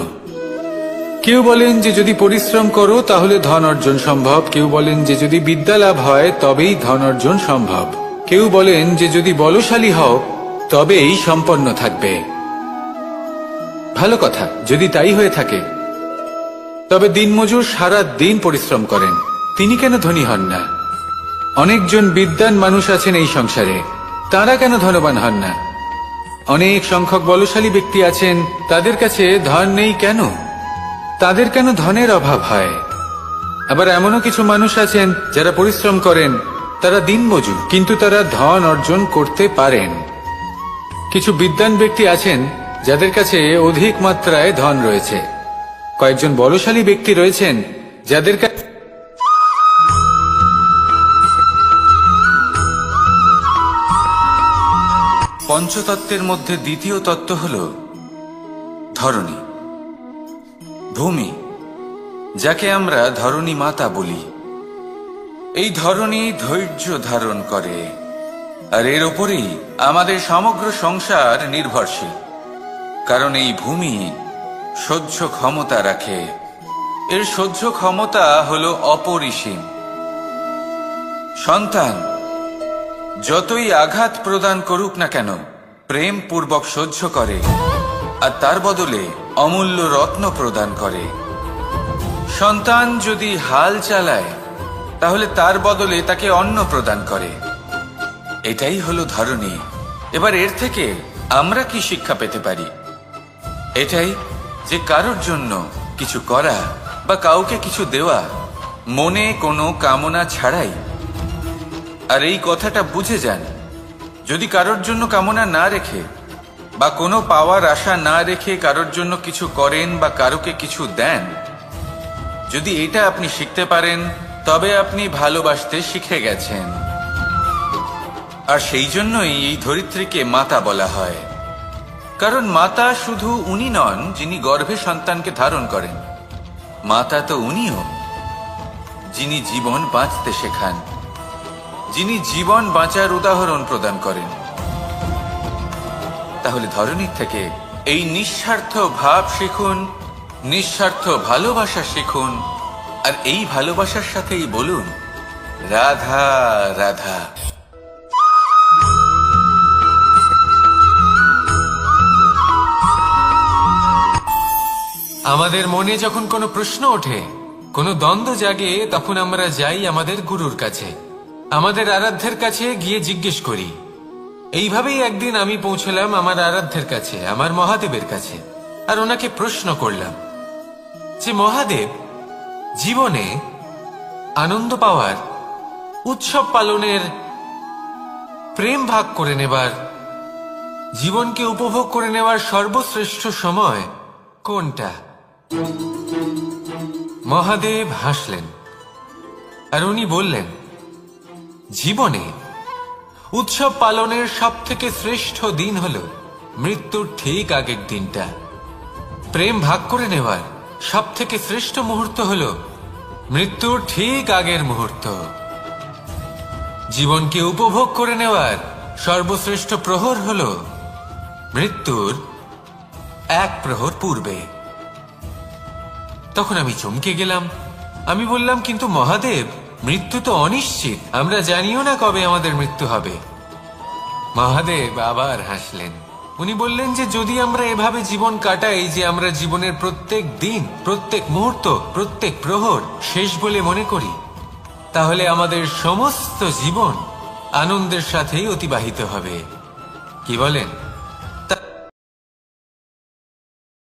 কেউ বলেন যে যদি পরিশ্রম করো তাহলে ধন অর্জন সম্ভব, কেউ বলেন যে যদি বিদ্যা লাভ হয় তবেই ধন অর্জন সম্ভব, কেউ বলেন যে যদি বলশালী হও তবেই সম্পন্ন থাকবে। ভালো কথা, যদি তাই হয়ে থাকে, তবে দিনমজুর সারা দিন পরিশ্রম করেন, তিনি কেন ধনী হন না? অনেকজন বিদ্বান মানুষ আছেন এই সংসারে, তারা কেন ধনবান হন না? অনেক সংখ্যক বলশালী ব্যক্তি আছেন, তাদের কাছে ধন নেই কেন? তাদের কেন ধনের অভাব হয়? আবার এমনও কিছু মানুষ আছেন যারা পরিশ্রম করেন, তারা দিনমজুর, কিন্তু তারা ধন অর্জন করতে পারেন। কিছু বিদ্বান ব্যক্তি আছেন যাদের কাছে অধিক মাত্রায় ধন রয়েছে। কয়েকজন বলশালী ব্যক্তি রয়েছেন যাদের কাছে পঞ্চতত্ত্বের মধ্যে দ্বিতীয় তত্ত্ব হল ধরণী, ভূমি, যাকে আমরা ধরণী মাতা বলি। এই ধরনী ধৈর্য ধারণ করে, আর এর ওপরেই আমাদের সমগ্র সংসার নির্ভরশীল। কারণ এই ভূমি সহ্য ক্ষমতা রাখে, এর সহ্য ক্ষমতা হলো অপরিসীম। সন্তান যতই আঘাত প্রদান করুক না কেন, প্রেম পূর্বক সহ্য করে, আর তার বদলে অমূল্য রত্ন প্রদান করে। সন্তান যদি হাল চালায়, তাহলে তার বদলে তাকে অন্ন প্রদান করে। এটাই হলো ধরনী। এবার এর থেকে আমরা কি শিক্ষা পেতে পারি? এটাই যে কারোর জন্য কিছু করা বা কাউকে কিছু দেওয়া মনে কোনো কামনা ছাড়াই। আর এই কথাটা বুঝে যান, যদি কারোর জন্য কামনা না রেখে বা কোনো পাওয়ার আশা না রেখে কারোর জন্য কিছু করেন বা কারোকে কিছু দেন, যদি এটা আপনি শিখতে পারেন, তবে আপনি ভালোবাসতে শিখে গেছেন। আর সেই জন্যই এই ধরিত্রীকে মাতা বলা হয়। কারণ মাতা শুধু উনি নন যিনি গর্ভে সন্তানকে ধারণ করেন, মাতা তো উনিও যিনি জীবন বাঁচতে শেখান, যিনি জীবন বাঁচার উদাহরণ প্রদান করেন। তাহলে ধরনীর থেকে এই নিঃস্বার্থ ভাব শিখুন, নিঃস্বার্থ ভালোবাসা শিখুন, আর এই ভালোবাসার সাথেই বলুন রাধা রাধা। আমাদের মনে যখন কোনো প্রশ্ন ওঠে, কোনো দ্বন্দ্ব জাগে, তখন আমরা যাই আমাদের গুরুর কাছে, আমাদের আরাধ্যের কাছে গিয়ে জিজ্ঞেস করি। এইভাবেই একদিন আমি পৌঁছলাম আমার আরাধ্যের কাছে, আমার মহাদেবের কাছে, আর ওনাকে প্রশ্ন করলাম যে মহাদেব, জীবনে আনন্দ পাওয়ার, উৎসব পালনের, প্রেম ভাগ করে নেবার, জীবনকে উপভোগ করে নেওয়ার সর্বশ্রেষ্ঠ সময় কোনটা? মহাদেব হাসলেন আর উনি বললেন, জীবনে উৎসব পালনের সব থেকে শ্রেষ্ঠ দিন হল মৃত্যুর ঠিক আগের দিনটা। প্রেম ভাগ করে নেওয়ার সব থেকে শ্রেষ্ঠ মুহূর্ত হল মৃত্যুর ঠিক আগের মুহূর্ত। জীবনকে উপভোগ করে নেওয়ার সর্বশ্রেষ্ঠ প্রহর হল মৃত্যুর এক প্রহর পূর্বে। তখন আমি চমকে গেলাম। আমি বললাম, কিন্তু মহাদেব, মৃত্যু তো অনিশ্চিত, আমরা জানিও না কবে আমাদের মৃত্যু হবে। মহাদেব আবার হাসলেন। উনি বললেন যে যদি আমরা এভাবে জীবন কাটাই যে আমরা জীবনের প্রত্যেক দিন, প্রত্যেক মুহূর্ত, প্রত্যেক প্রহর শেষ বলে মনে করি, তাহলে আমাদের সমস্ত জীবন আনন্দের সাথেই অতিবাহিত হবে। কি বলেন?